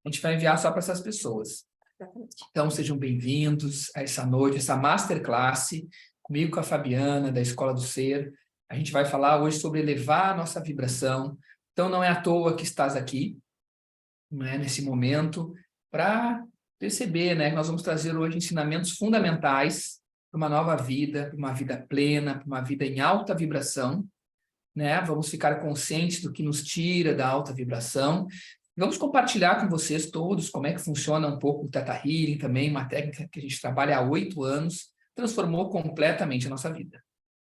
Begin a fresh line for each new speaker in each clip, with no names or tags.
a gente vai enviar só para essas pessoas.
Exatamente.
Então, sejam bem-vindos a essa noite, essa masterclass, comigo, com a Fabiana, da Escola do Ser. A gente vai falar hoje sobre elevar a nossa vibração. Então, não é à toa que estás aqui, né, nesse momento, para perceber, né, que nós vamos trazer hoje ensinamentos fundamentais para uma nova vida, para uma vida plena, para uma vida em alta vibração, né? Vamos ficar conscientes do que nos tira da alta vibração. Vamos compartilhar com vocês todos como é que funciona um pouco o Theta Healing também, uma técnica que a gente trabalha há 8 anos, transformou completamente a nossa vida.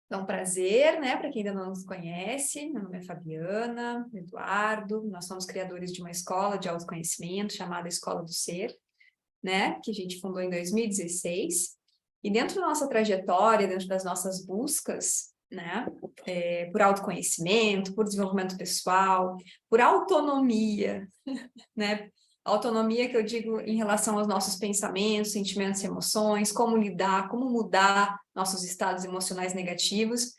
Então, prazer, né? Para quem ainda não nos conhece, meu nome é Fabiana, Eduardo, nós somos criadores de uma escola de autoconhecimento chamada Escola do Ser, né? Que a gente fundou em 2016. E dentro da nossa trajetória, dentro das nossas buscas, né? Por autoconhecimento, por desenvolvimento pessoal, por autonomia, né? Autonomia que eu digo em relação aos nossos pensamentos, sentimentos e emoções, como lidar, como mudar nossos estados emocionais negativos.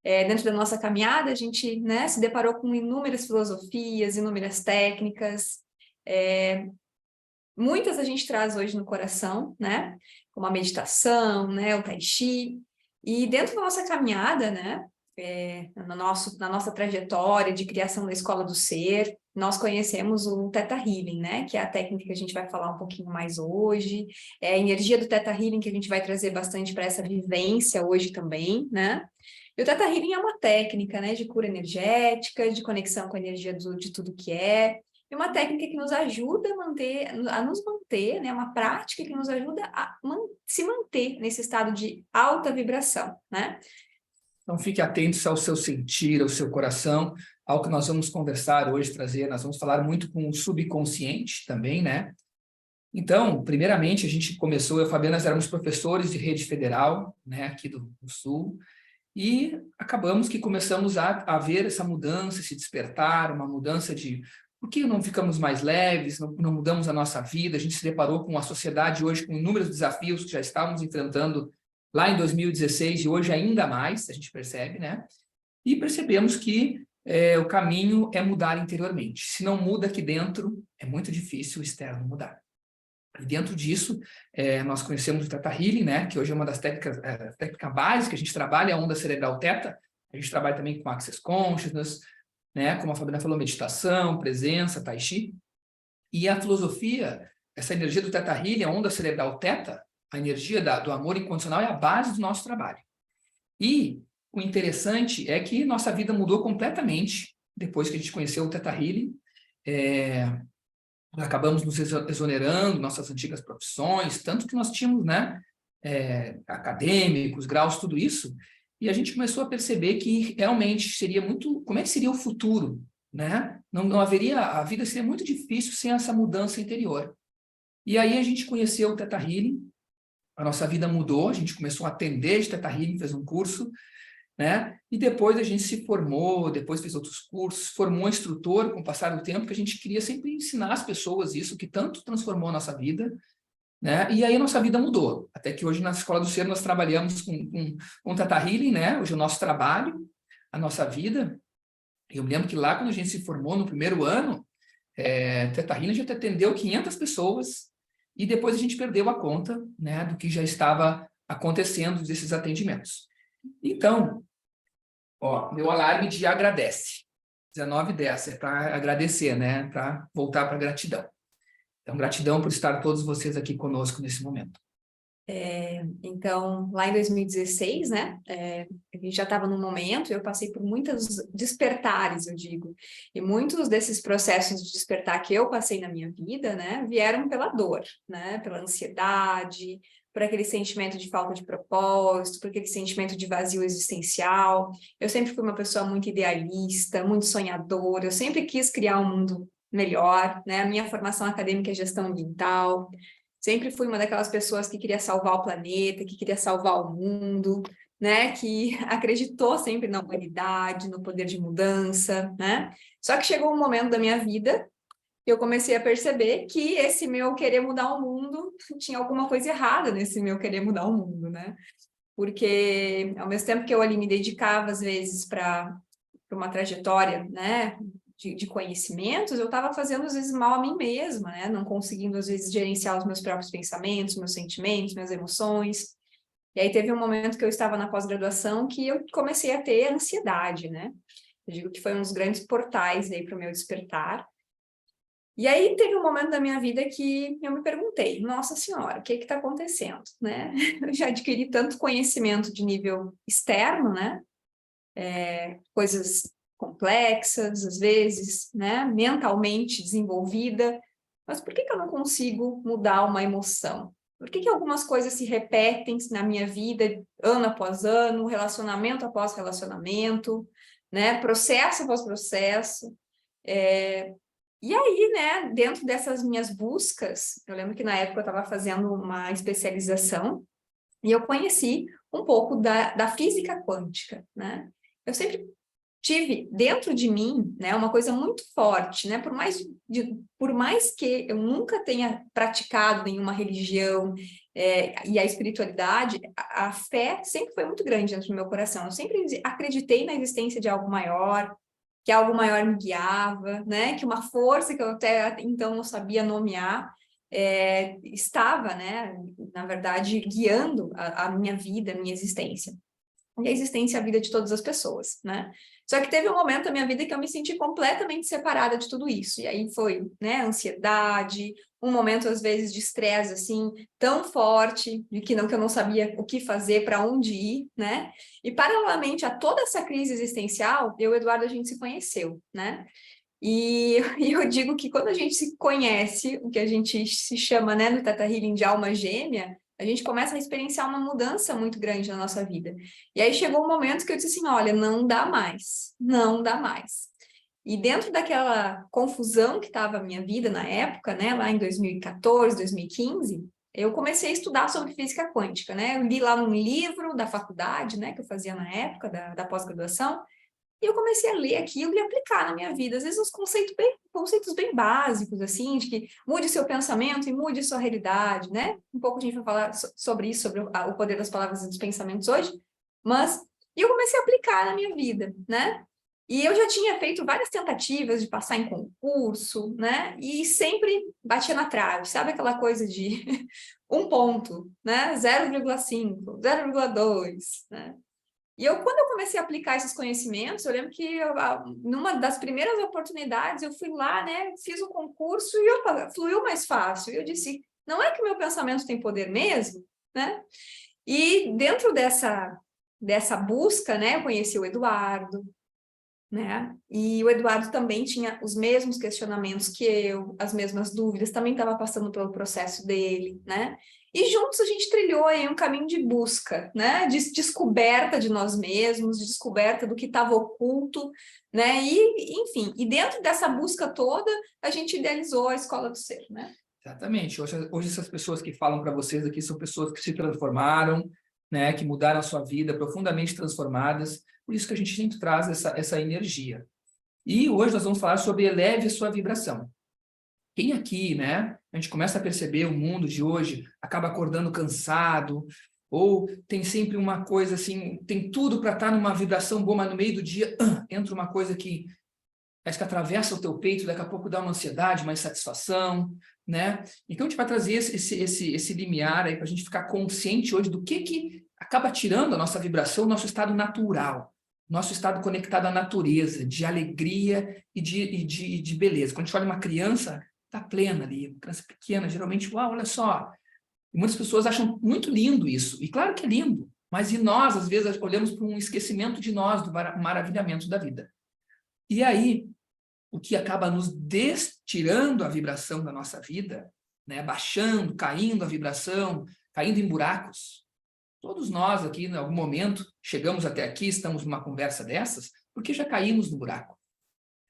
Dentro da nossa caminhada, a gente, né, se deparou com inúmeras filosofias, inúmeras técnicas. Muitas a gente traz hoje no coração, né? Como a meditação, né, o Tai Chi. E dentro da nossa caminhada, né, na nossa trajetória de criação da Escola do Ser, nós conhecemos o Theta Healing, né, que é a técnica que a gente vai falar um pouquinho mais hoje, é a energia do Theta Healing que a gente vai trazer bastante para essa vivência hoje também, né. E o Theta Healing é uma técnica, né, de cura energética, de conexão com a energia de tudo que é uma técnica que nos ajuda a nos manter, né, uma prática que nos ajuda a se manter nesse estado de alta vibração, né.
Então, fique atento ao seu sentir, ao seu coração, ao que nós vamos conversar hoje, trazer. Nós vamos falar muito com o subconsciente também, né? Então, primeiramente, a gente começou, eu e a Fabiana éramos professores de rede federal, né, aqui do Sul, e acabamos que começamos a ver essa mudança, esse despertar, uma mudança de por que não ficamos mais leves, não mudamos a nossa vida. A gente se deparou com a sociedade hoje com inúmeros desafios que já estávamos enfrentando lá em 2016 e hoje ainda mais, a gente percebe, né? E percebemos que o caminho é mudar interiormente. Se não muda aqui dentro, é muito difícil o externo mudar. E dentro disso, nós conhecemos o Theta Healing, né? Que hoje é uma das técnicas básicas, a gente trabalha a onda cerebral Theta, a gente trabalha também com Access Consciousness, né? Como a Fabiana falou, meditação, presença, Tai Chi. E a filosofia, essa energia do Theta Healing, a onda cerebral Theta, a energia do amor incondicional é a base do nosso trabalho. E o interessante é que nossa vida mudou completamente depois que a gente conheceu o Theta Healing. Acabamos nos exonerando nossas antigas profissões, tanto que nós tínhamos, né, acadêmicos, graus, tudo isso, e a gente começou a perceber que realmente seria muito... Como é que seria o futuro, né? Não haveria... A vida seria muito difícil sem essa mudança interior. E aí a gente conheceu o Theta Healing, a nossa vida mudou, a gente começou a atender de Theta Healing, fez um curso, né? E depois a gente se formou, depois fez outros cursos, formou instrutor com o passar do tempo, que a gente queria sempre ensinar as pessoas isso, que tanto transformou a nossa vida, né? E aí a nossa vida mudou, até que hoje na Escola do Ser nós trabalhamos com Theta Healing, né? Hoje é o nosso trabalho, a nossa vida. Eu me lembro que lá quando a gente se formou no primeiro ano, Theta Healing a gente atendeu 500 pessoas e depois a gente perdeu a conta, né, do que já estava acontecendo desses atendimentos. Então, ó, meu alarme de agradece. 19h10, é para agradecer, né? Para voltar para gratidão. Então, gratidão por estar todos vocês aqui conosco nesse momento.
Então, lá em 2016, né, a gente já estava num momento, eu passei por muitos despertares, eu digo, e muitos desses processos de despertar que eu passei na minha vida, né, vieram pela dor, né, pela ansiedade, por aquele sentimento de falta de propósito, por aquele sentimento de vazio existencial. Eu sempre fui uma pessoa muito idealista, muito sonhadora, eu sempre quis criar um mundo melhor, né, a minha formação acadêmica é gestão ambiental. Sempre fui uma daquelas pessoas que queria salvar o planeta, que queria salvar o mundo, né? Que acreditou sempre na humanidade, no poder de mudança, né? Só que chegou um momento da minha vida que eu comecei a perceber que esse meu querer mudar o mundo tinha alguma coisa errada nesse meu querer mudar o mundo, né? Porque ao mesmo tempo que eu ali me dedicava às vezes para uma trajetória, né, de conhecimentos, eu estava fazendo, às vezes, mal a mim mesma, né? Não conseguindo, às vezes, gerenciar os meus próprios pensamentos, meus sentimentos, minhas emoções. E aí teve um momento que eu estava na pós-graduação que eu comecei a ter ansiedade, né? Eu digo que foi um dos grandes portais aí para o meu despertar. E aí teve um momento da minha vida que eu me perguntei, nossa senhora, o que está acontecendo, né? Eu já adquiri tanto conhecimento de nível externo, né? Coisas complexas, às vezes, né? Mentalmente desenvolvida, mas por que eu não consigo mudar uma emoção? Por que algumas coisas se repetem na minha vida, ano após ano, relacionamento após relacionamento, né? Processo após processo. E aí, né, dentro dessas minhas buscas, eu lembro que na época eu estava fazendo uma especialização e eu conheci um pouco da física quântica, né? Eu sempre tive dentro de mim, né, uma coisa muito forte, né? Por mais que eu nunca tenha praticado nenhuma religião, e a espiritualidade, a fé sempre foi muito grande dentro do meu coração. Eu sempre acreditei na existência de algo maior, que algo maior me guiava, né? Que uma força que eu até então não sabia nomear, estava, né, na verdade, guiando a minha vida, a minha existência. E a existência e a vida de todas as pessoas, né? Só que teve um momento da minha vida que eu me senti completamente separada de tudo isso. E aí foi, né, ansiedade, um momento, às vezes, de estresse, assim, tão forte, de que eu não sabia o que fazer, para onde ir, né? E, paralelamente a toda essa crise existencial, eu e o Eduardo, a gente se conheceu, né? E eu digo que quando a gente se conhece, o que a gente se chama, né, no Theta Healing de alma gêmea, a gente começa a experienciar uma mudança muito grande na nossa vida. E aí chegou um momento que eu disse assim, olha, não dá mais, não dá mais. E dentro daquela confusão que estava a minha vida na época, né, lá em 2014, 2015, eu comecei a estudar sobre física quântica, né? Eu li lá num livro da faculdade, né, que eu fazia na época da pós-graduação, e eu comecei a ler aquilo e aplicar na minha vida. Às vezes uns conceitos bem básicos, assim, de que mude seu pensamento e mude sua realidade, né? Um pouco a gente vai falar sobre isso, sobre o poder das palavras e dos pensamentos hoje, mas eu comecei a aplicar na minha vida, né? E eu já tinha feito várias tentativas de passar em concurso, né? E sempre batia na trave, sabe aquela coisa de um ponto, né? 0,5, 0,2, né? E quando eu comecei a aplicar esses conhecimentos, eu lembro que numa das primeiras oportunidades, eu fui lá, né, fiz o concurso e fluiu mais fácil. E eu disse, não é que o meu pensamento tem poder mesmo, né? E dentro dessa busca, né, eu conheci o Eduardo, né? E o Eduardo também tinha os mesmos questionamentos que eu, as mesmas dúvidas, também estava passando pelo processo dele, né? E juntos a gente trilhou aí um caminho de busca, né? De descoberta de nós mesmos, de descoberta do que estava oculto, né? E, enfim, e dentro dessa busca toda, a gente idealizou a Escola do Ser, né?
Exatamente. Hoje essas pessoas que falam para vocês aqui são pessoas que se transformaram, né? Que mudaram a sua vida, profundamente transformadas. Por isso que a gente sempre traz essa energia. E hoje nós vamos falar sobre eleve a sua vibração. Quem aqui, né? A gente começa a perceber o mundo de hoje, acaba acordando cansado, ou tem sempre uma coisa assim, tem tudo para estar numa vibração boa, mas no meio do dia entra uma coisa que parece que atravessa o teu peito, daqui a pouco dá uma ansiedade, uma insatisfação, né? Então a gente vai trazer esse limiar aí para a gente ficar consciente hoje do que acaba tirando a nossa vibração, o nosso estado natural, nosso estado conectado à natureza, de alegria e de beleza. Quando a gente olha uma criança, está plena ali, uma criança pequena, geralmente, uau, olha só. E muitas pessoas acham muito lindo isso, e claro que é lindo, mas e nós, às vezes, olhamos para um esquecimento de nós, do maravilhamento da vida. E aí, o que acaba nos tirando a vibração da nossa vida, né? Baixando, caindo a vibração, caindo em buracos. Todos nós aqui, em algum momento, chegamos até aqui, estamos numa conversa dessas, porque já caímos no buraco,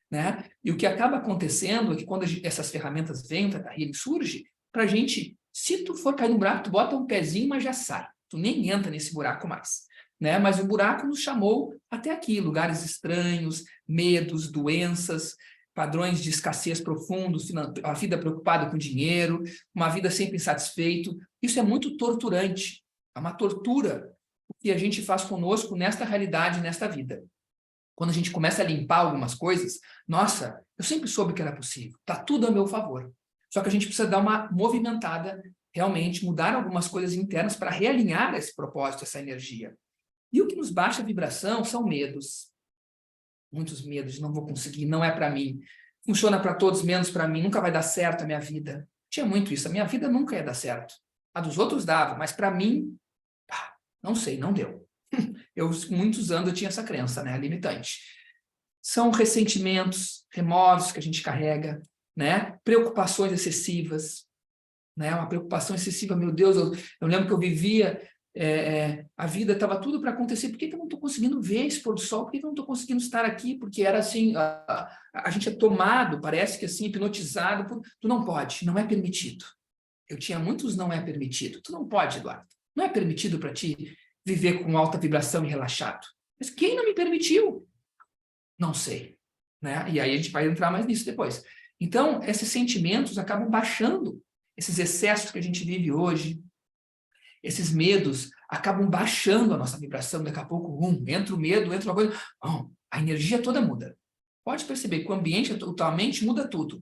né? E o que acaba acontecendo é que quando essas ferramentas vêm, a Healing surge, para a gente, se tu for cair no buraco, tu bota um pezinho, mas já sai. Tu nem entra nesse buraco mais, né? Mas o buraco nos chamou até aqui, lugares estranhos, medos, doenças, padrões de escassez profundos, a vida preocupada com dinheiro, uma vida sempre insatisfeito. Isso é muito torturante. É uma tortura o que a gente faz conosco nesta realidade, nesta vida. quando a gente começa a limpar algumas coisas, nossa, eu sempre soube que era possível, está tudo a meu favor. Só que a gente precisa dar uma movimentada, realmente mudar algumas coisas internas para realinhar esse propósito, essa energia. E o que nos baixa a vibração são medos. Muitos medos, não vou conseguir, não é para mim. Funciona para todos, menos para mim, nunca vai dar certo a minha vida. Tinha muito isso, a minha vida nunca ia dar certo. A dos outros dava, mas para mim, não sei, não deu. Eu, muitos anos, eu tinha essa crença, né, limitante. São ressentimentos, remorsos que a gente carrega, né, preocupações excessivas, né, uma preocupação excessiva, meu Deus, eu lembro que eu vivia, a vida estava tudo para acontecer, por que eu não estou conseguindo ver esse pôr do sol, por que eu não estou conseguindo estar aqui, porque era assim, a gente é tomado, parece que assim, hipnotizado, tu não pode, não é permitido. Eu tinha muitos não é permitido, tu não pode, Eduardo, não é permitido para ti viver com alta vibração e relaxado. Mas quem não me permitiu? Não sei, né? E aí a gente vai entrar mais nisso depois. Então, esses sentimentos acabam baixando, esses excessos que a gente vive hoje, esses medos acabam baixando a nossa vibração, daqui a pouco, entra o medo, entra uma coisa, a energia toda muda. Pode perceber que o ambiente, a tua mente muda tudo.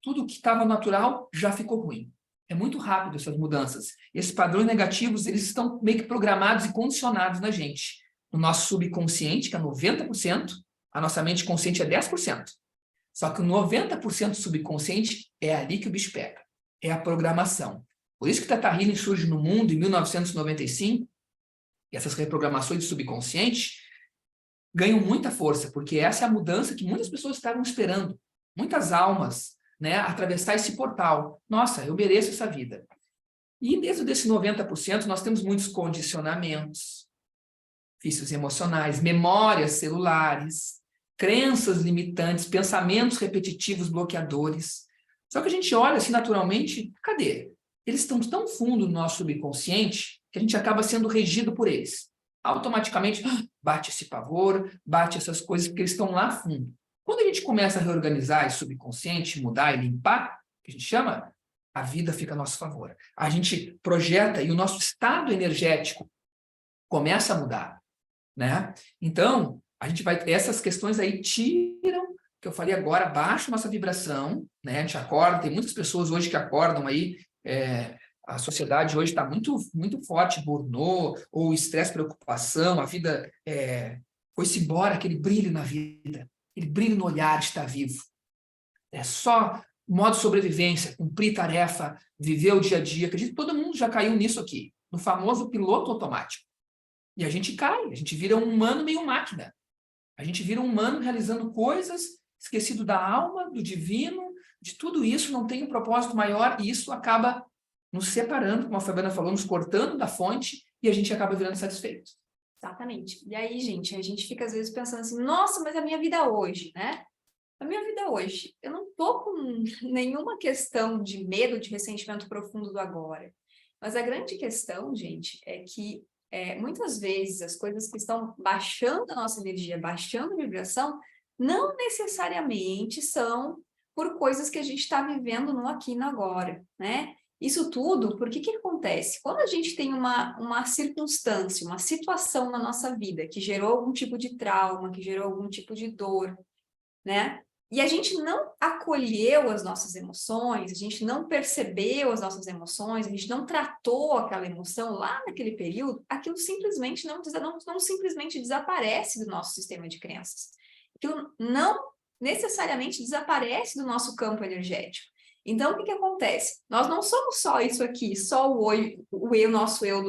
Tudo que estava natural já ficou ruim. É muito rápido essas mudanças. Esses padrões negativos, eles estão meio que programados e condicionados na gente. No nosso subconsciente, que é 90%, a nossa mente consciente é 10%. Só que o 90% subconsciente é ali que o bicho pega. É a programação. Por isso que Tata Healing surge no mundo em 1995, e essas reprogramações do subconsciente ganham muita força, porque essa é a mudança que muitas pessoas estavam esperando. Muitas almas, né, atravessar esse portal. Nossa, eu mereço essa vida. E dentro desse 90%, nós temos muitos condicionamentos, vícios emocionais, memórias celulares, crenças limitantes, pensamentos repetitivos bloqueadores. Só que a gente olha assim naturalmente, cadê? Eles estão tão fundo no nosso subconsciente que a gente acaba sendo regido por eles. Automaticamente bate esse pavor, bate essas coisas, porque eles estão lá fundo. Quando a gente começa a reorganizar esse subconsciente, mudar e limpar, que a gente chama, a vida fica a nosso favor. A gente projeta e o nosso estado energético começa a mudar, né? Então, a gente vai, essas questões aí tiram, que eu falei agora, baixa nossa vibração, né? A gente acorda, tem muitas pessoas hoje que acordam aí, a sociedade hoje está muito, muito forte, burnout, ou estresse, preocupação, a vida foi-se embora, aquele brilho na vida, aquele brilho no olhar de estar vivo. É só modo sobrevivência, cumprir tarefa, viver o dia a dia. Acredito que todo mundo já caiu nisso aqui, no famoso piloto automático. E a gente cai, a gente vira um humano meio máquina. A gente vira um humano realizando coisas, esquecido da alma, do divino, de tudo isso, não tem um propósito maior, e isso acaba nos separando, como a Fabiana falou, nos cortando da fonte, e a gente acaba virando satisfeito.
Exatamente. E aí, gente, a gente fica às vezes pensando assim, nossa, mas a minha vida hoje, né? A minha vida hoje, eu não tô com nenhuma questão de medo, de ressentimento profundo do agora. Mas a grande questão, gente, é que muitas vezes as coisas que estão baixando a nossa energia, baixando a vibração, não necessariamente são por coisas que a gente está vivendo no aqui e no agora, né? Isso tudo, porque que acontece? Quando a gente tem uma circunstância, uma situação na nossa vida que gerou algum tipo de trauma, que gerou algum tipo de dor, né? E a gente não acolheu as nossas emoções, a gente não percebeu as nossas emoções, a gente não tratou aquela emoção lá naquele período, aquilo simplesmente não simplesmente desaparece do nosso sistema de crenças. Aquilo não necessariamente desaparece do nosso campo energético. Então, o que acontece? Nós não somos só isso aqui, só o nosso eu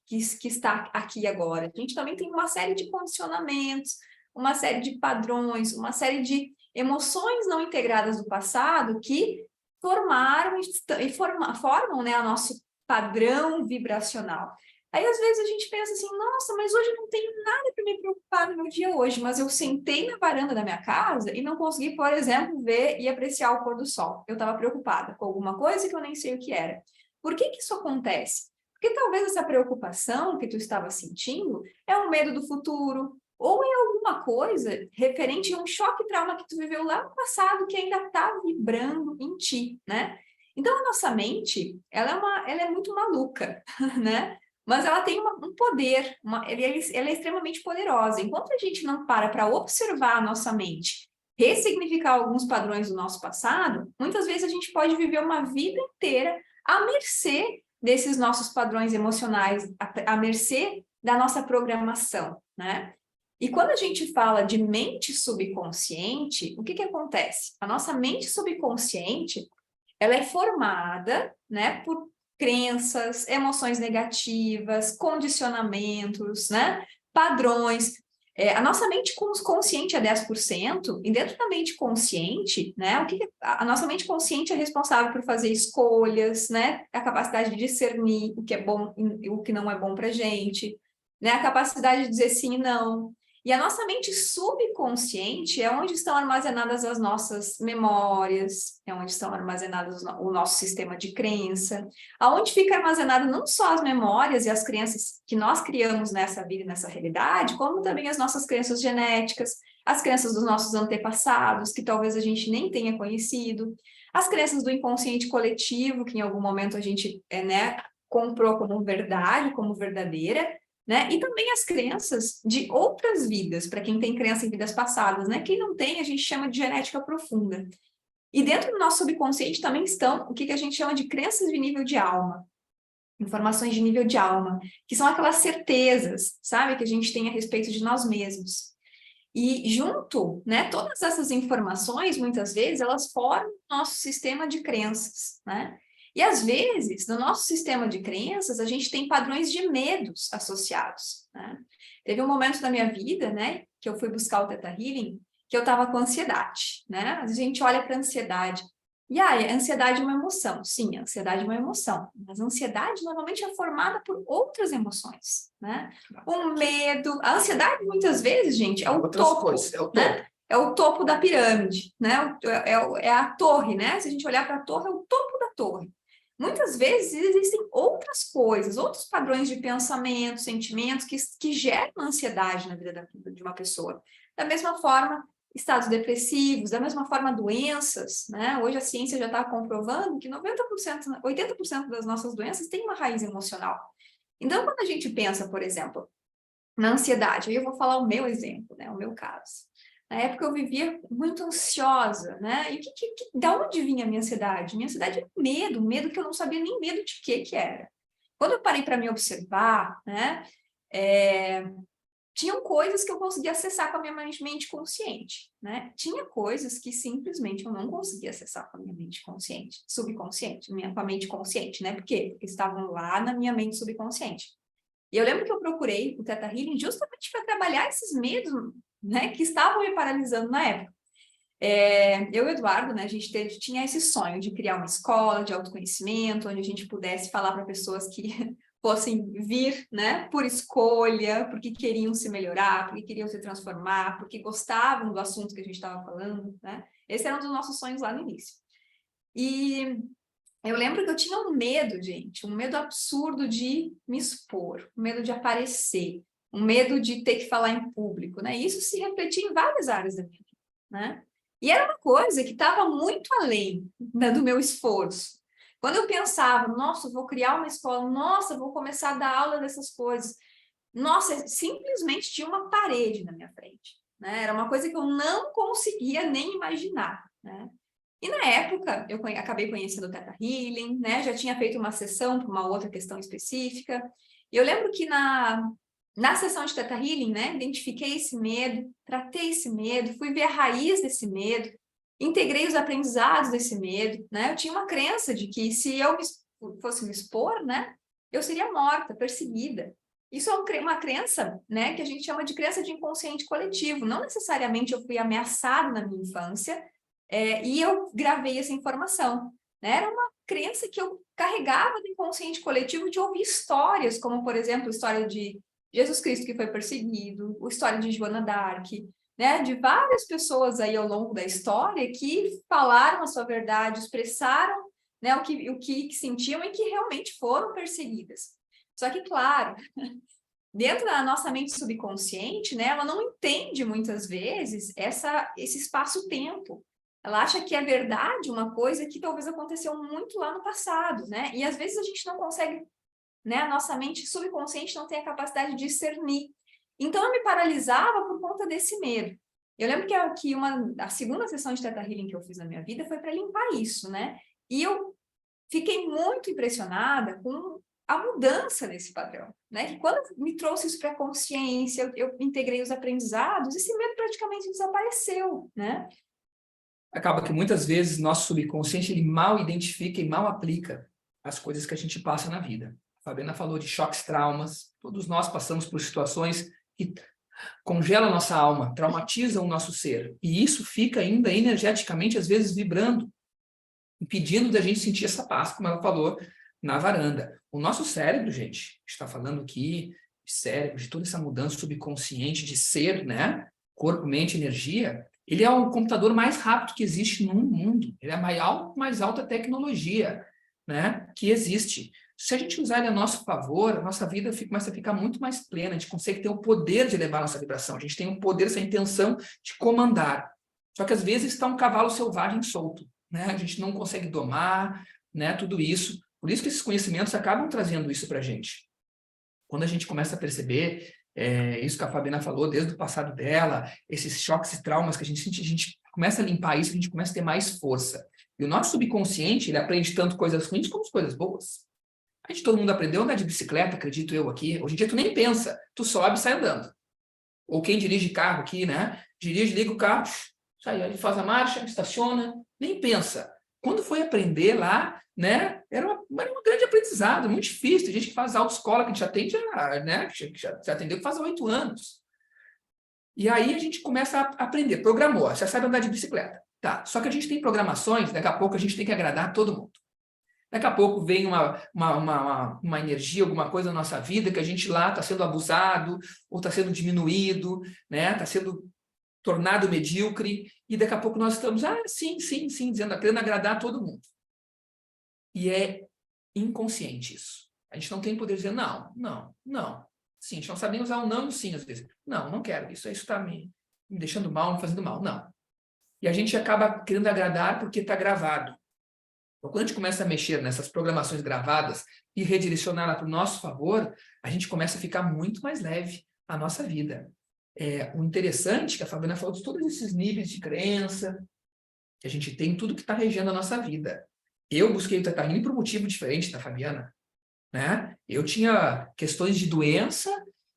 que está aqui agora. A gente também tem uma série de condicionamentos, uma série de padrões, uma série de emoções não integradas do passado que formaram e formam, né, o nosso padrão vibracional. Aí, às vezes, a gente pensa assim, nossa, mas hoje eu não tenho nada para me preocupar no meu dia hoje, mas eu sentei na varanda da minha casa e não consegui, por exemplo, ver e apreciar o pôr do sol. Eu estava preocupada com alguma coisa que eu nem sei o que era. Por que isso acontece? Porque talvez essa preocupação que tu estava sentindo é um medo do futuro, ou é alguma coisa referente a um choque trauma que tu viveu lá no passado que ainda está vibrando em ti, né? Então, a nossa mente, ela é muito maluca, né? mas ela tem um poder, ela é extremamente poderosa. Enquanto a gente não para observar a nossa mente, ressignificar alguns padrões do nosso passado, muitas vezes a gente pode viver uma vida inteira à mercê desses nossos padrões emocionais, à mercê da nossa programação, né? E quando a gente fala de mente subconsciente, o que acontece? A nossa mente subconsciente, ela é formada, né, por crenças, emoções negativas, condicionamentos, né, padrões. A nossa mente consciente é 10%, e dentro da mente consciente, né, a nossa mente consciente é responsável por fazer escolhas, né, a capacidade de discernir o que é bom e o que não é bom para a gente, né, a capacidade de dizer sim e não. E a nossa mente subconsciente é onde estão armazenadas as nossas memórias, é onde estão armazenados o nosso sistema de crença, aonde fica armazenado não só as memórias e as crenças que nós criamos nessa vida e nessa realidade, como também as nossas crenças genéticas, as crenças dos nossos antepassados, que talvez a gente nem tenha conhecido, as crenças do inconsciente coletivo, que em algum momento a gente comprou como verdade, como verdadeira, né? E também as crenças de outras vidas, para quem tem crença em vidas passadas, né? Quem não tem, a gente chama de genética profunda. E dentro do nosso subconsciente também estão o que a gente chama de crenças de nível de alma, informações de nível de alma, que são aquelas certezas, sabe, que a gente tem a respeito de nós mesmos. E junto, né, todas essas informações, muitas vezes, elas formam o nosso sistema de crenças, né? E às vezes, no nosso sistema de crenças, a gente tem padrões de medos associados, né? Teve um momento da minha vida, né, que eu fui buscar o Theta Healing, que eu estava com ansiedade, né? A gente olha para a ansiedade. E aí, a ansiedade é uma emoção. Sim, a ansiedade é uma emoção. Mas a ansiedade normalmente é formada por outras emoções, né? O medo, a ansiedade muitas vezes, gente, é o topo, né? É o topo da pirâmide, né? É a torre, né? Se a gente olhar para a torre, é o topo da torre. Muitas vezes existem outras coisas, outros padrões de pensamento, sentimentos que geram ansiedade na vida de uma pessoa. Da mesma forma, estados depressivos, da mesma forma, doenças, né? Hoje a ciência já está comprovando que 90%, 80% das nossas doenças têm uma raiz emocional. Então, quando a gente pensa, por exemplo, na ansiedade, aí eu vou falar o meu exemplo, né? O meu caso. Na época eu vivia muito ansiosa, né? E da onde vinha a minha ansiedade? Minha ansiedade era um medo que eu não sabia nem medo de que era. Quando eu parei para me observar, né? Tinham coisas que eu conseguia acessar com a minha mente consciente, né? Tinha coisas que simplesmente eu não conseguia acessar com a minha mente consciente, subconsciente, com a mente consciente, né? Por quê? Porque estavam lá na minha mente subconsciente. E eu lembro que eu procurei o Theta Healing justamente para trabalhar esses medos, né, que estavam me paralisando na época. Eu e o Eduardo, né, a gente tinha esse sonho de criar uma escola de autoconhecimento, onde a gente pudesse falar para pessoas que fossem vir, né, por escolha, porque queriam se melhorar, porque queriam se transformar, porque gostavam do assunto que a gente estava falando, né? Esse era um dos nossos sonhos lá no início. E eu lembro que eu tinha um medo, gente, um medo absurdo de me expor, um medo de aparecer, um medo de ter que falar em público, né? Isso se refletia em várias áreas da minha vida, né? E era uma coisa que estava muito além, né, do meu esforço. Quando eu pensava, nossa, vou criar uma escola, nossa, vou começar a dar aula dessas coisas, nossa, simplesmente tinha uma parede na minha frente, né? Era uma coisa que eu não conseguia nem imaginar, né? E na época, eu acabei conhecendo o Theta Healing, né? Já tinha feito uma sessão para uma outra questão específica. E eu lembro que na sessão de Theta Healing, né? Identifiquei esse medo, tratei esse medo, fui ver a raiz desse medo, integrei os aprendizados desse medo, né? Eu tinha uma crença de que se eu fosse me expor, né? Eu seria morta, perseguida. Isso é uma crença, né? Que a gente chama de crença de inconsciente coletivo. Não necessariamente eu fui ameaçada na minha infância, e eu gravei essa informação, né? Era uma crença que eu carregava do inconsciente coletivo de ouvir histórias, como, por exemplo, a história de Jesus Cristo que foi perseguido, a história de Joana d'Arc, né? De várias pessoas aí ao longo da história que falaram a sua verdade, expressaram, né, o que sentiam e que realmente foram perseguidas. Só que, claro, dentro da nossa mente subconsciente, né, ela não entende muitas vezes esse espaço-tempo. Ela acha que é verdade uma coisa que talvez aconteceu muito lá no passado, né? E às vezes a gente não consegue né? A nossa mente subconsciente não tem a capacidade de discernir. Então, eu me paralisava por conta desse medo. Eu lembro que a segunda sessão de Theta Healing que eu fiz na minha vida foi para limpar isso, né? E eu fiquei muito impressionada com a mudança desse padrão, né? Que quando me trouxe isso para a consciência, eu integrei os aprendizados, esse medo praticamente desapareceu, né?
Acaba que muitas vezes nosso subconsciente ele mal identifica e mal aplica as coisas que a gente passa na vida. A Fabiana falou de choques, traumas. Todos nós passamos por situações que congelam a nossa alma, traumatizam o nosso ser. E isso fica ainda energeticamente, às vezes, vibrando, impedindo da gente sentir essa paz, como ela falou, na varanda. O nosso cérebro, gente, está falando aqui de cérebro, de toda essa mudança subconsciente de ser, né? Corpo, mente, energia. Ele é o computador mais rápido que existe no mundo. Ele é a mais alta tecnologia, né, que existe. Se a gente usar ele a nosso favor, a nossa vida começa a ficar muito mais plena. A gente consegue ter o poder de elevar a nossa vibração. A gente tem o poder, essa intenção de comandar. Só que às vezes está um cavalo selvagem solto, né? A gente não consegue domar, né, tudo isso. Por isso que esses conhecimentos acabam trazendo isso para a gente. Quando a gente começa a perceber isso que a Fabiana falou, desde o passado dela, esses choques e traumas que a gente sente, a gente começa a limpar isso, a gente começa a ter mais força. E o nosso subconsciente, ele aprende tanto coisas ruins como coisas boas. Todo mundo aprendeu a andar de bicicleta, acredito eu aqui. Hoje em dia tu nem pensa, tu sobe e sai andando. Ou quem dirige carro aqui, né? Dirige, liga o carro, sai, ele faz a marcha, estaciona, nem pensa. Quando foi aprender lá, né, era um grande aprendizado, muito difícil. Tem gente que faz autoescola, que a gente atende, né, que já atendeu, que faz há 8 anos. E aí a gente começa a aprender, programou, já sabe andar de bicicleta. Tá, só que a gente tem programações, daqui a pouco a gente tem que agradar todo mundo. Daqui a pouco vem uma energia, alguma coisa na nossa vida que a gente lá está sendo abusado, ou está sendo diminuído, né, está sendo tornado medíocre, e daqui a pouco nós estamos, sim, dizendo, querendo agradar todo mundo. E é inconsciente isso. A gente não tem poder de dizer não. Sim, a gente não sabe nem usar o não e o sim, às vezes. Não quero, isso está me deixando mal, me fazendo mal. Não. E a gente acaba querendo agradar porque está gravado. Então, quando a gente começa a mexer nessas programações gravadas e redirecioná-la para o nosso favor, a gente começa a ficar muito mais leve a nossa vida. O interessante que a Fabiana falou de todos esses níveis de crença que a gente tem, tudo que está regendo a nossa vida. Eu busquei o Theta Healing por um motivo diferente da Fabiana, né? Eu tinha questões de doença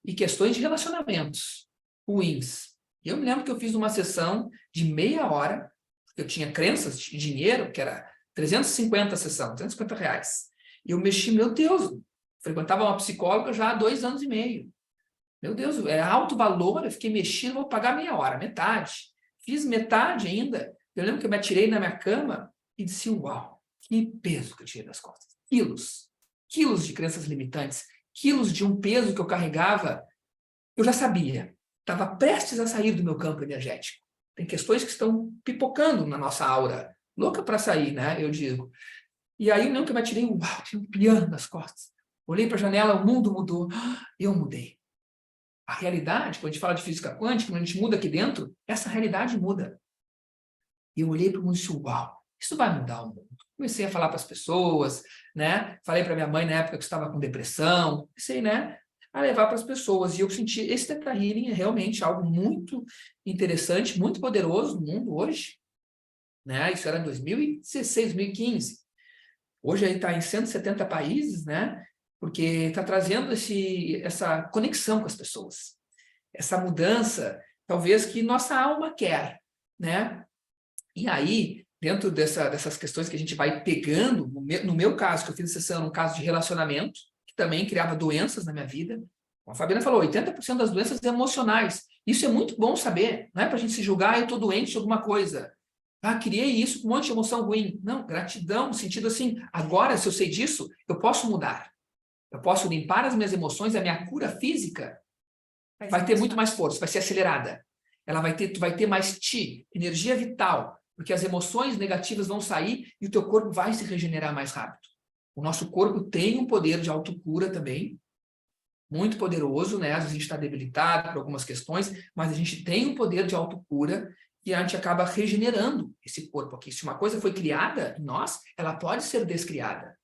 e questões de relacionamentos ruins. Eu me lembro que eu fiz uma sessão de meia hora, porque eu tinha crenças de dinheiro, que era 350 a sessão, R$350. E eu mexi, meu Deus, frequentava uma psicóloga já há 2 anos e meio. Meu Deus, é alto valor, eu fiquei mexendo, vou pagar meia hora, metade. Fiz metade ainda. Eu lembro que eu me atirei na minha cama e disse, uau, que peso que eu tirei das costas. Quilos de crenças limitantes, quilos de um peso que eu carregava, eu já sabia. Estava prestes a sair do meu campo energético. Tem questões que estão pipocando na nossa aura. Louca para sair, né? Eu digo. E aí eu lembro que eu me atirei, uau, tinha um piano nas costas. Olhei para a janela, o mundo mudou. Eu mudei. A realidade, quando a gente fala de física quântica, quando a gente muda aqui dentro, essa realidade muda. E eu olhei para o mundo e disse, uau, isso vai mudar o mundo. Comecei a falar para as pessoas, né? Falei para minha mãe na época que estava com depressão. Comecei, né, a levar para as pessoas. E eu senti, esse Theta Healing é realmente algo muito interessante, muito poderoso no mundo hoje. Né? Isso era em 2016, 2015. Hoje ele está em 170 países, né? Porque está trazendo essa conexão com as pessoas. Essa mudança, talvez, que nossa alma quer, né? E aí, dentro dessas questões que a gente vai pegando, no meu caso, que eu fiz sessão, um caso de relacionamento, que também criava doenças na minha vida. A Fabiana falou, 80% das doenças emocionais. Isso é muito bom saber, não é para a gente se julgar, eu estou doente de alguma coisa. Criei isso com um monte de emoção ruim. Não, gratidão, no sentido assim, agora, se eu sei disso, eu posso mudar. Eu posso limpar as minhas emoções, a minha cura física vai ter muito mais força, vai ser acelerada. Tu vai ter mais energia vital, porque as emoções negativas vão sair e o teu corpo vai se regenerar mais rápido. O nosso corpo tem um poder de autocura também, muito poderoso, né? Às vezes a gente está debilitado por algumas questões, mas a gente tem um poder de autocura e a gente acaba regenerando esse corpo aqui. Se uma coisa foi criada em nós, ela pode ser descriada.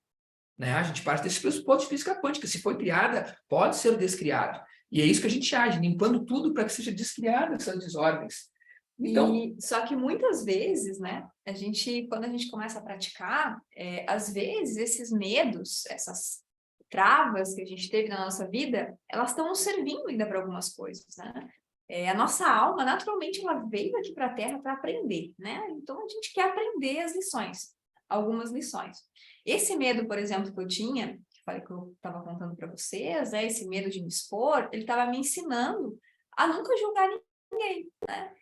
né? A gente parte desse pressuposto de física quântica. Se foi criada, pode ser descriada. E é isso que a gente age, limpando tudo para que seja descriada essas desordens. Então,
Só que muitas vezes, né, quando a gente começa a praticar, às vezes esses medos, essas travas que a gente teve na nossa vida, elas estão nos servindo ainda para algumas coisas, né? A nossa alma, naturalmente, ela veio aqui para a Terra para aprender, né? Então, a gente quer aprender as lições, algumas lições. Esse medo, por exemplo, que eu tinha, que falei que eu estava contando para vocês, né? Esse medo de me expor, ele estava me ensinando a nunca julgar ninguém, né?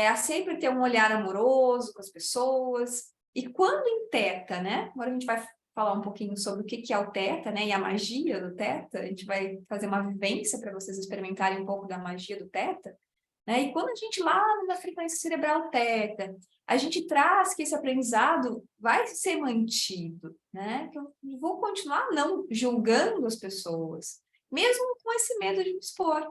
A sempre ter um olhar amoroso com as pessoas. E quando em Teta, né? Agora a gente vai falar um pouquinho sobre o que é o Teta, né? E a magia do Teta. A gente vai fazer uma vivência para vocês experimentarem um pouco da magia do Teta. Né? E quando a gente lá na frequência cerebral Teta, a gente traz que esse aprendizado vai ser mantido, né? Que eu vou continuar não julgando as pessoas, mesmo com esse medo de me expor.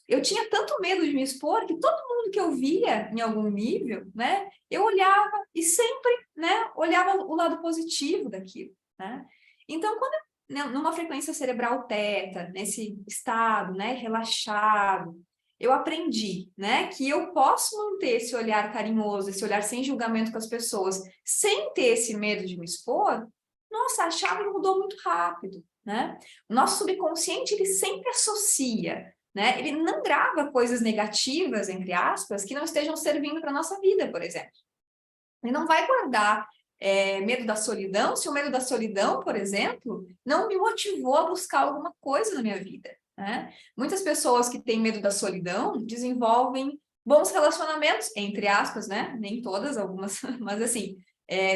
Eu tinha tanto medo de me expor que todo mundo que eu via em algum nível, né, eu olhava e sempre, né, olhava o lado positivo daquilo, né? Então, quando numa frequência cerebral teta, nesse estado, né, relaxado, eu aprendi, né, que eu posso manter esse olhar carinhoso, esse olhar sem julgamento com as pessoas, sem ter esse medo de me expor. Nossa, a chave mudou muito rápido, né? O nosso subconsciente, ele sempre associa, né? Ele não grava coisas negativas, entre aspas, que não estejam servindo para a nossa vida, por exemplo. Ele não vai guardar medo da solidão, se o medo da solidão, por exemplo, não me motivou a buscar alguma coisa na minha vida, né? Muitas pessoas que têm medo da solidão desenvolvem bons relacionamentos, entre aspas, né? Nem todas, algumas, mas assim,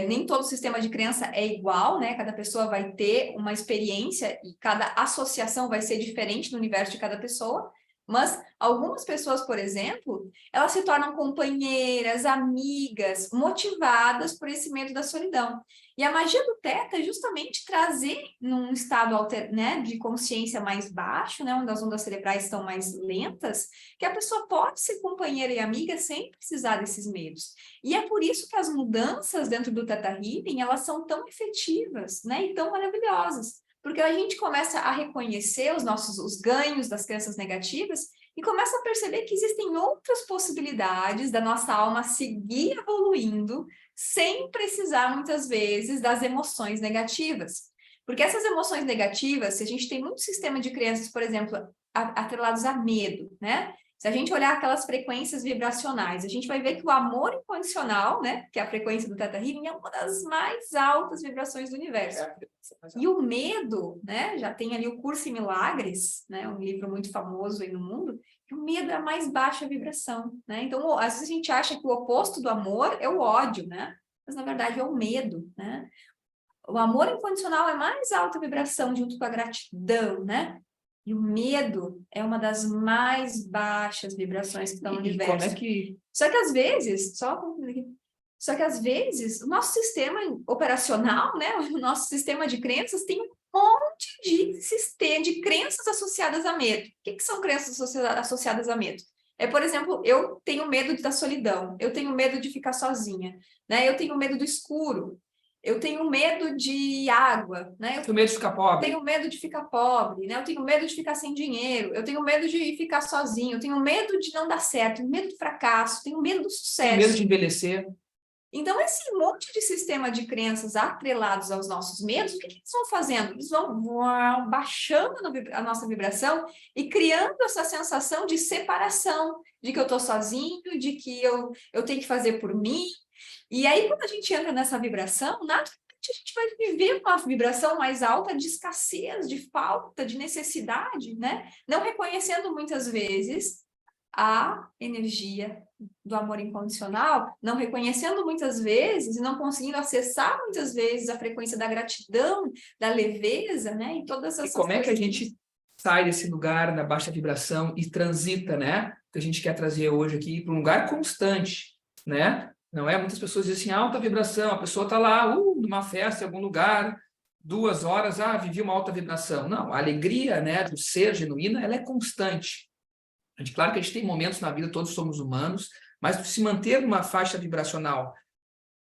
nem todo sistema de crença é igual, né? Cada pessoa vai ter uma experiência e cada associação vai ser diferente no universo de cada pessoa. Mas algumas pessoas, por exemplo, elas se tornam companheiras, amigas, motivadas por esse medo da solidão. E a magia do Teta é justamente trazer num estado né, de consciência mais baixo, né, onde as ondas cerebrais estão mais lentas, que a pessoa pode ser companheira e amiga sem precisar desses medos. E é por isso que as mudanças dentro do Theta Healing, elas são tão efetivas, né, e tão maravilhosas. Porque a gente começa a reconhecer os ganhos das crenças negativas e começa a perceber que existem outras possibilidades da nossa alma seguir evoluindo sem precisar, muitas vezes, das emoções negativas. Porque essas emoções negativas, se a gente tem muito sistema de crenças, por exemplo, atrelados a medo, né? Se a gente olhar aquelas frequências vibracionais, a gente vai ver que o amor incondicional, né, que é a frequência do Theta Healing, é uma das mais altas vibrações do universo. E o medo, né, já tem ali o Curso em Milagres, né, um livro muito famoso aí no mundo, que o medo é a mais baixa vibração, né? Então, às vezes a gente acha que o oposto do amor é o ódio, né? Mas, na verdade, é o medo, né? O amor incondicional é mais alta vibração junto com a gratidão, né? E o medo é uma das mais baixas vibrações que estão no universo.
Como é que...
Só que às vezes, o nosso sistema operacional, né, o nosso sistema de crenças tem um monte de crenças associadas a medo. O que são crenças associadas a medo? Por exemplo, eu tenho medo da solidão, eu tenho medo de ficar sozinha, né? Eu tenho medo do escuro, eu tenho medo de água, né?
Eu tenho medo de ficar pobre.
Tenho medo de ficar pobre, né? Eu tenho medo de ficar sem dinheiro, eu tenho medo de ficar sozinho, eu tenho medo de não dar certo, tenho medo do fracasso, tenho medo do sucesso.
Tenho medo de envelhecer.
Então, esse monte de sistema de crenças atrelados aos nossos medos, o que eles vão fazendo? Eles vão baixando a nossa vibração e criando essa sensação de separação, de que eu estou sozinho, de que eu tenho que fazer por mim. E aí, quando a gente entra nessa vibração, naturalmente a gente vai viver uma vibração mais alta de escassez, de falta, de necessidade, né? Não reconhecendo muitas vezes a energia do amor incondicional, não reconhecendo muitas vezes e não conseguindo acessar muitas vezes a frequência da gratidão, da leveza, né? E todas essas
coisas. E como é que a gente sai desse lugar da baixa vibração e transita, né? Que a gente quer trazer hoje aqui para um lugar constante, né? Não é? Muitas pessoas dizem assim, alta vibração, a pessoa está lá, numa festa, em algum lugar, 2 horas, vivi uma alta vibração. Não, a alegria, né, do ser genuína, ela é constante. Claro que a gente tem momentos na vida, todos somos humanos, mas se manter numa faixa vibracional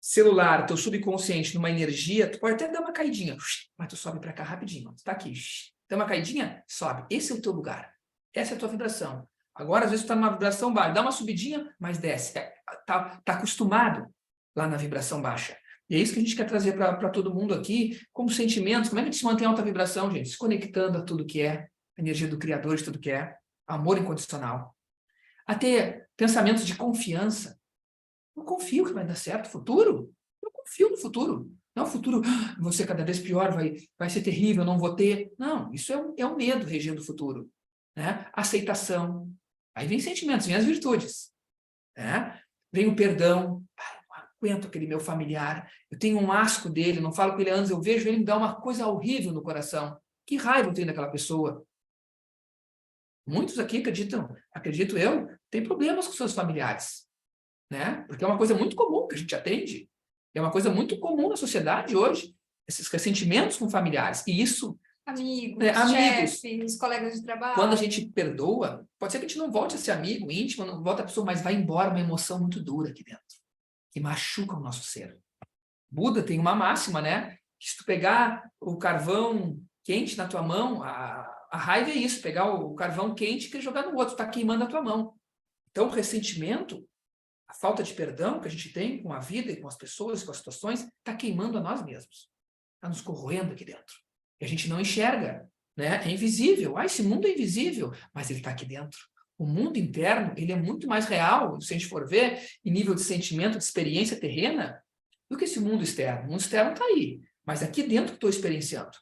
celular, teu subconsciente numa energia, tu pode até dar uma caidinha, mas tu sobe para cá rapidinho. Tu tá aqui, dá uma caidinha, sobe. Esse é o teu lugar. Essa é a tua vibração. Agora, às vezes, tu tá numa vibração baixa, dá uma subidinha, mas desce. Tá acostumado lá na vibração baixa. E é isso que a gente quer trazer para todo mundo aqui, como sentimentos. Como é que a gente se mantém em alta vibração, gente? Se conectando a tudo que é, a energia do Criador de tudo que é, amor incondicional. A ter pensamentos de confiança. Eu confio que vai dar certo o futuro. Eu confio no futuro. Não, o futuro vai ser cada vez pior, vai ser terrível, não vou ter. Não, isso é um medo regendo o futuro. Né? Aceitação. Aí vem sentimentos, vem as virtudes. Né? Vem o perdão. Não aguento aquele meu familiar. Eu tenho um asco dele, não falo com ele antes, eu vejo ele me dar uma coisa horrível no coração. Que raiva eu tenho daquela pessoa. Muitos aqui acredito eu, têm problemas com seus familiares. Né? Porque é uma coisa muito comum que a gente atende. É uma coisa muito comum na sociedade hoje, esses ressentimentos com familiares. E isso...
Amigos,
amigos,
chefes, colegas de trabalho.
Quando a gente perdoa, pode ser que a gente não volte a ser amigo, íntimo, não volte a pessoa, mas vai embora uma emoção muito dura aqui dentro, que machuca o nosso ser. Buda tem uma máxima, né? Que se tu pegar o carvão quente na tua mão, a raiva é isso, pegar o carvão quente e jogar no outro, tá queimando a tua mão. Então, o ressentimento, a falta de perdão que a gente tem com a vida e com as pessoas, com as situações, está queimando a nós mesmos. Está nos corroendo aqui dentro. E a gente não enxerga, né? É invisível. Esse mundo é invisível, mas ele está aqui dentro. O mundo interno, ele é muito mais real, se a gente for ver, em nível de sentimento, de experiência terrena, do que esse mundo externo. O mundo externo está aí, mas aqui dentro que estou experienciando.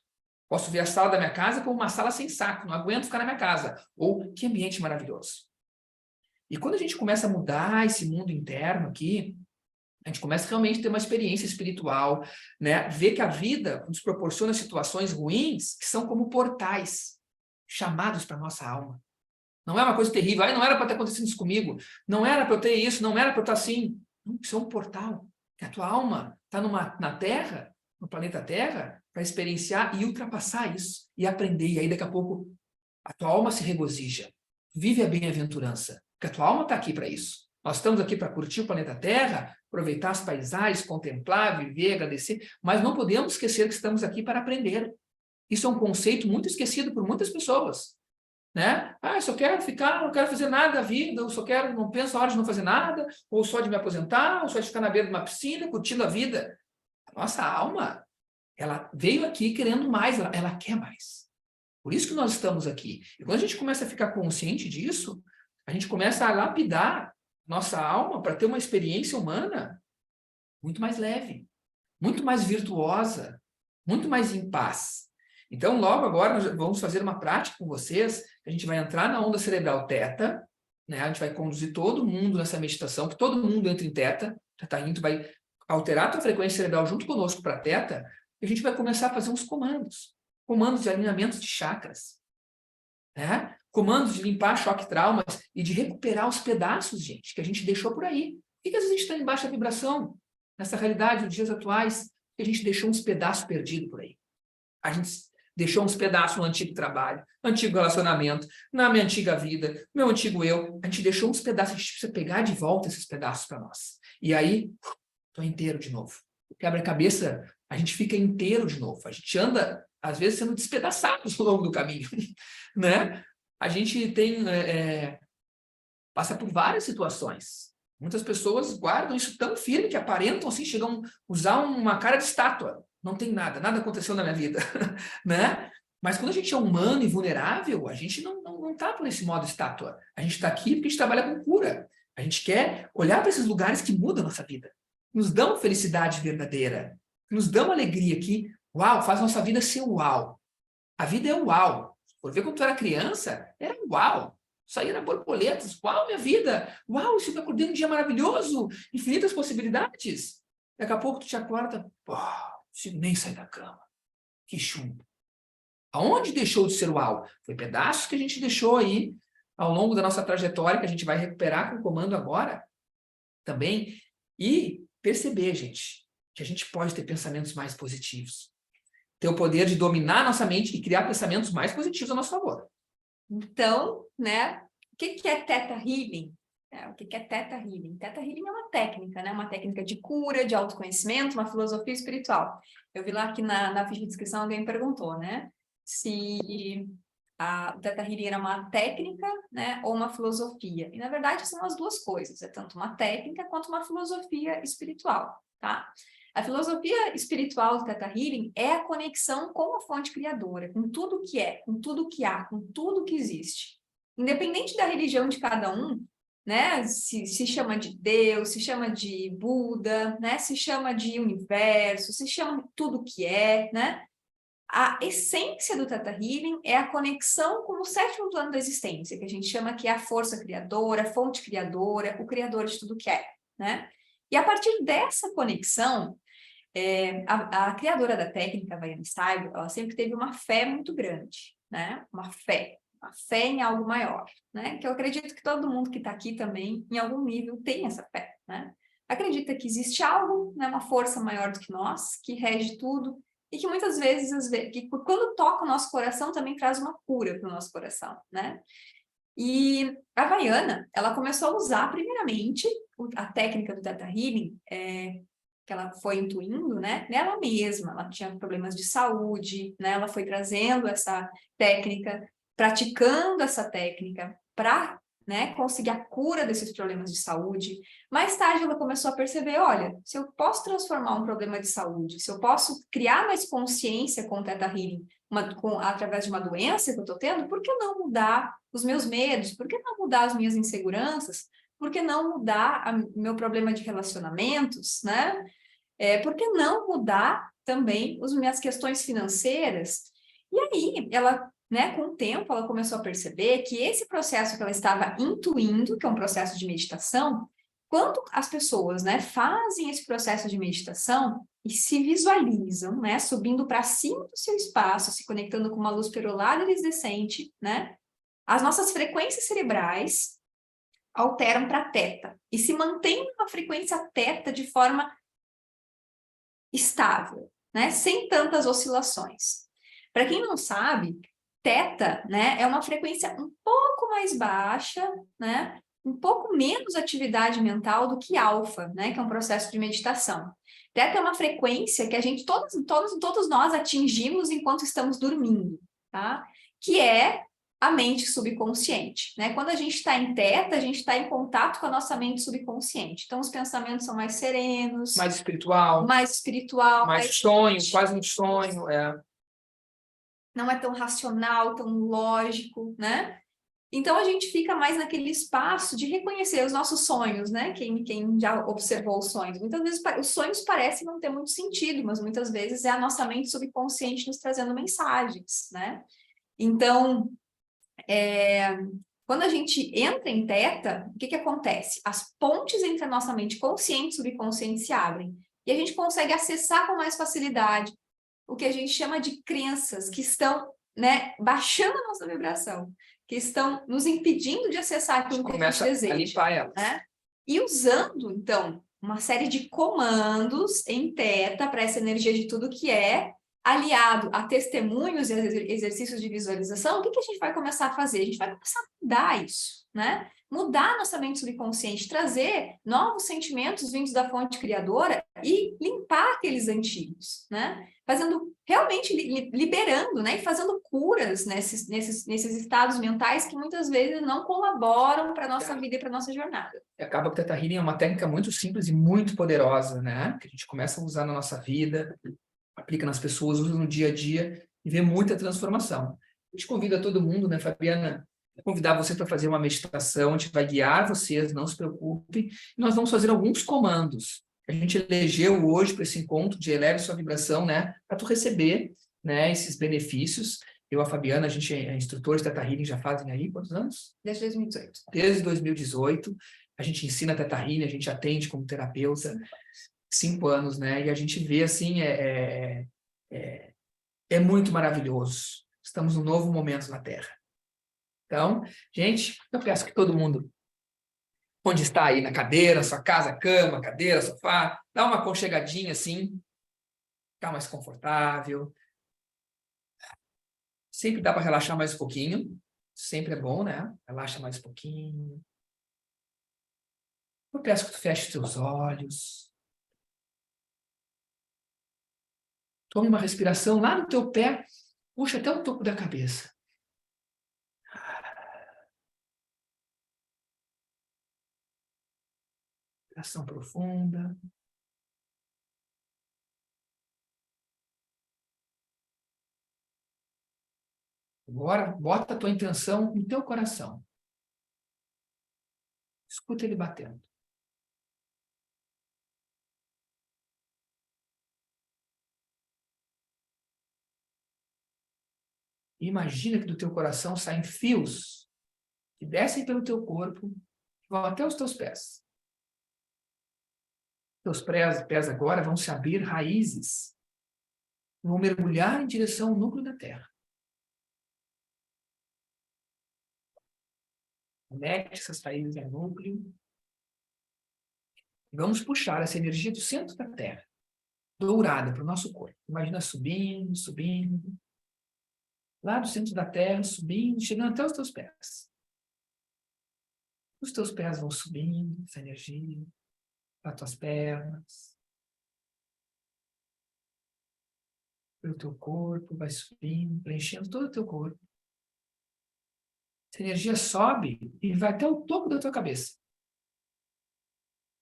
Posso ver a sala da minha casa como uma sala sem saco, não aguento ficar na minha casa. Ou que ambiente maravilhoso. E quando a gente começa a mudar esse mundo interno aqui, a gente começa realmente a ter uma experiência espiritual, né? Ver que a vida nos proporciona situações ruins que são como portais, chamados para a nossa alma. Não é uma coisa terrível, não era para ter acontecido isso comigo, não era para eu ter isso, não era para eu estar assim. Não, isso é um portal, que a tua alma está na Terra, no planeta Terra, para experienciar e ultrapassar isso, e aprender. E aí daqui a pouco a tua alma se regozija, vive a bem-aventurança, porque a tua alma está aqui para isso. Nós estamos aqui para curtir o planeta Terra, aproveitar as paisagens, contemplar, viver, agradecer, mas não podemos esquecer que estamos aqui para aprender. Isso é um conceito muito esquecido por muitas pessoas. Né? Eu só quero ficar, não quero fazer nada da vida, eu só quero, não penso a hora de não fazer nada, ou só de me aposentar, ou só de ficar na beira de uma piscina, curtindo a vida. A nossa alma, ela veio aqui querendo mais, ela quer mais. Por isso que nós estamos aqui. E quando a gente começa a ficar consciente disso, a gente começa a lapidar nossa alma para ter uma experiência humana muito mais leve, muito mais virtuosa, muito mais em paz. Então, logo agora, nós vamos fazer uma prática com vocês, a gente vai entrar na onda cerebral teta, né? A gente vai conduzir todo mundo nessa meditação, que todo mundo entra em teta, vai alterar a tua frequência cerebral junto conosco para teta, e a gente vai começar a fazer uns comandos de alinhamento de chakras, né? Comandos de limpar choque traumas e de recuperar os pedaços, gente, que a gente deixou por aí. Por que às vezes a gente está em baixa vibração? Nessa realidade, nos dias atuais, que a gente deixou uns pedaços perdidos por aí. A gente deixou uns pedaços no antigo trabalho, antigo relacionamento, na minha antiga vida, meu antigo eu. A gente deixou uns pedaços, a gente precisa pegar de volta esses pedaços para nós. E aí, estou inteiro de novo. Quebra-cabeça, a gente fica inteiro de novo. A gente anda, às vezes, sendo despedaçado ao longo do caminho. Né? A gente passa por várias situações. Muitas pessoas guardam isso tão firme que aparentam assim, chegam a usar uma cara de estátua. Não tem nada aconteceu na minha vida, né? Mas quando a gente é humano e vulnerável, a gente não está por esse modo estátua. A gente está aqui porque a gente trabalha com cura. A gente quer olhar para esses lugares que mudam a nossa vida, nos dão felicidade verdadeira, nos dão alegria que, uau, faz nossa vida ser uau. A vida é uau. Por ver quando tu era criança, era uau. Isso aí era borboletas. Uau, minha vida. Uau, isso eu acordei um dia maravilhoso. Infinitas possibilidades. Daqui a pouco tu te acorda, consigo nem sair da cama. Que chumbo. Aonde deixou de ser uau? Foi pedaços que a gente deixou aí ao longo da nossa trajetória, que a gente vai recuperar com o comando agora também. E perceber, gente, que a gente pode ter pensamentos mais positivos. Ter o poder de dominar a nossa mente e criar pensamentos mais positivos a nosso favor.
Então, né? O que é Theta Healing? O que é Theta Healing? Theta Healing é uma técnica, né? Uma técnica de cura, de autoconhecimento, uma filosofia espiritual. Eu vi lá que na ficha de descrição alguém perguntou, né? Se o Theta Healing era uma técnica, né? Ou uma filosofia. E, na verdade, são as duas coisas. É tanto uma técnica quanto uma filosofia espiritual, tá? A filosofia espiritual do Theta Healing é a conexão com a fonte criadora, com tudo que é, com tudo que há, com tudo que existe. Independente da religião de cada um, né? Se chama de Deus, se chama de Buda, né? Se chama de universo, se chama de tudo que é, né? A essência do Theta Healing é a conexão com o sétimo plano da existência, que a gente chama que é a força criadora, a fonte criadora, o criador de tudo que é, né? E a partir dessa conexão, a criadora da técnica, a Vianna Stibal, ela sempre teve uma fé muito grande, né? Uma fé em algo maior, né? Que eu acredito que todo mundo que está aqui também, em algum nível, tem essa fé, né? Acredita que existe algo, né? Uma força maior do que nós, que rege tudo, e que muitas vezes, que quando toca o nosso coração, também traz uma cura para o nosso coração, né? E a Vianna, ela começou a usar, primeiramente, a técnica do Theta Healing, que ela foi intuindo, né, nela mesma. Ela tinha problemas de saúde, né, ela foi trazendo essa técnica, praticando essa técnica para, né, conseguir a cura desses problemas de saúde. Mais tarde ela começou a perceber, olha, se eu posso transformar um problema de saúde, se eu posso criar mais consciência com o Theta Healing, através de uma doença que eu estou tendo, por que não mudar os meus medos? Por que não mudar as minhas inseguranças? Por que não mudar o meu problema de relacionamentos, né? Por que não mudar também as minhas questões financeiras? E aí, ela, né, com o tempo, ela começou a perceber que esse processo que ela estava intuindo, que é um processo de meditação, quando as pessoas, né, fazem esse processo de meditação e se visualizam, né, subindo para cima do seu espaço, se conectando com uma luz perolada e iridescente, né, as nossas frequências cerebrais alteram para teta e se mantém uma frequência teta de forma estável, né? Sem tantas oscilações. Para quem não sabe, teta, né, é uma frequência um pouco mais baixa, né? Um pouco menos atividade mental do que alfa, né? Que é um processo de meditação. Teta é uma frequência que a gente, todos nós atingimos enquanto estamos dormindo, tá? Que é a mente subconsciente, né? Quando a gente está em teta, a gente está em contato com a nossa mente subconsciente. Então, os pensamentos são mais serenos,
mais espiritual, mais sonho, quase um sonho,
não é tão racional, tão lógico, né? Então, a gente fica mais naquele espaço de reconhecer os nossos sonhos, né? Quem já observou os sonhos. Muitas vezes os sonhos parecem não ter muito sentido, mas muitas vezes é a nossa mente subconsciente nos trazendo mensagens, né? Então, quando a gente entra em teta, o que acontece? As pontes entre a nossa mente consciente e subconsciente se abrem. E a gente consegue acessar com mais facilidade o que a gente chama de crenças que estão, né, baixando a nossa vibração, que estão nos impedindo de acessar aquilo que a gente deseja.
A limpar elas.
Né? E usando, então, uma série de comandos em teta para essa energia de tudo que é, aliado a testemunhos e exercícios de visualização, o que a gente vai começar a fazer? A gente vai começar a mudar isso, né? Mudar nossa mente subconsciente, trazer novos sentimentos vindos da fonte criadora e limpar aqueles antigos, né? Fazendo, realmente liberando, né? E fazendo curas nesses estados mentais que muitas vezes não colaboram para a nossa vida e para a nossa jornada.
E acaba que o Theta Healing é uma técnica muito simples e muito poderosa, né? Que a gente começa a usar na nossa vida, aplica nas pessoas, usa no dia a dia e vê muita transformação. A gente convida todo mundo, né, Fabiana, a convidar vocês para fazer uma meditação, a gente vai guiar vocês, não se preocupem, e nós vamos fazer alguns comandos. A gente elegeu hoje para esse encontro de eleve sua vibração, né, para tu receber, né, esses benefícios. Eu, a Fabiana, a gente é instrutor de Theta Healing, já fazem aí quantos anos?
Desde 2018.
Desde 2018. A gente ensina Theta Healing, a gente atende como terapeuta. 5 anos, né? E a gente vê, assim, é muito maravilhoso. Estamos num novo momento na Terra. Então, gente, eu peço que todo mundo, onde está aí, na cadeira, sua casa, cama, cadeira, sofá, dá uma aconchegadinha, assim, ficar mais confortável. Sempre dá para relaxar mais um pouquinho. Sempre é bom, né? Relaxa mais um pouquinho. Eu peço que tu feche os teus olhos. Tome uma respiração lá no teu pé. Puxa até o topo da cabeça. Respiração profunda. Agora, bota a tua intenção no teu coração. Escuta ele batendo. E imagina que do teu coração saem fios que descem pelo teu corpo e vão até os teus pés. Teus pés agora vão se abrir raízes. Vão mergulhar em direção ao núcleo da Terra. Conecte essas raízes ao núcleo. Vamos puxar essa energia do centro da Terra, dourada, para o nosso corpo. Imagina subindo, subindo. Lá do centro da Terra, subindo, chegando até os teus pés. Os teus pés vão subindo, essa energia, para as tuas pernas. Pelo teu corpo, vai subindo, preenchendo todo o teu corpo. Essa energia sobe e vai até o topo da tua cabeça,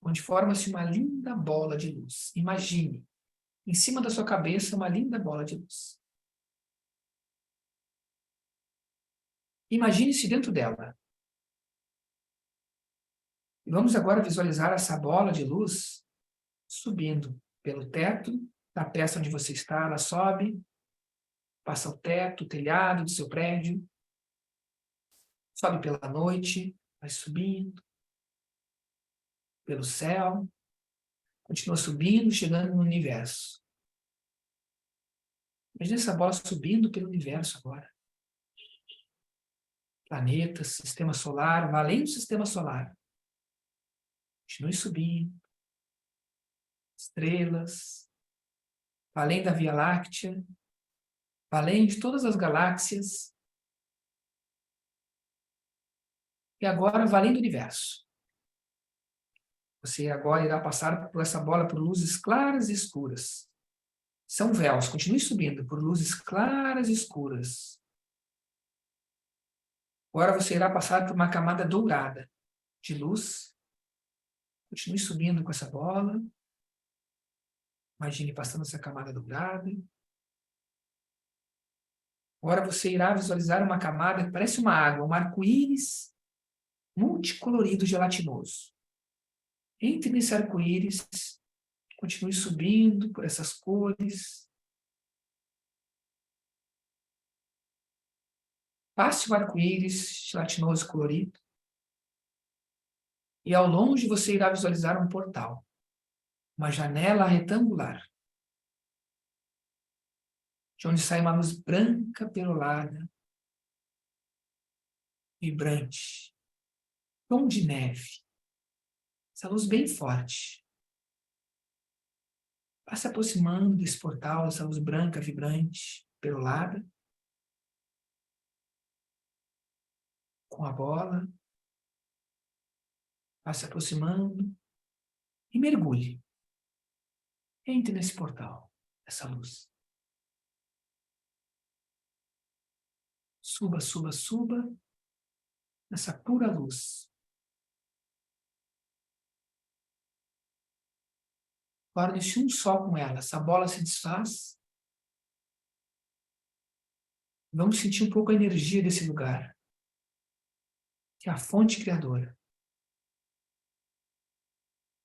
onde forma-se uma linda bola de luz. Imagine, em cima da sua cabeça, uma linda bola de luz. Imagine-se dentro dela. E vamos agora visualizar essa bola de luz subindo pelo teto da peça onde você está. Ela sobe, passa o teto, o telhado do seu prédio, sobe pela noite, vai subindo pelo céu, continua subindo, chegando no universo. Imagina essa bola subindo pelo universo agora. Planetas, sistema solar, vai além do sistema solar. Continue subindo. Estrelas, vai além da Via Láctea, vai além de todas as galáxias. E agora vai além do universo. Você agora irá passar por essa bola por luzes claras e escuras. São véus, continue subindo por luzes claras e escuras. Agora você irá passar por uma camada dourada de luz. Continue subindo com essa bola. Imagine passando essa camada dourada. Agora você irá visualizar uma camada que parece uma água, um arco-íris multicolorido gelatinoso. Entre nesse arco-íris, continue subindo por essas cores. Passe o arco-íris gelatinoso colorido. E ao longe você irá visualizar um portal, uma janela retangular, de onde sai uma luz branca perolada, vibrante, tom de neve. Essa luz bem forte. Vai se aproximando desse portal, essa luz branca, vibrante, perolada, com a bola. Vai se aproximando e mergulhe. Entre nesse portal, essa luz. Suba, suba, suba, nessa pura luz. Torne-se um só com ela. Essa bola se desfaz. Vamos sentir um pouco a energia desse lugar, que é a fonte criadora.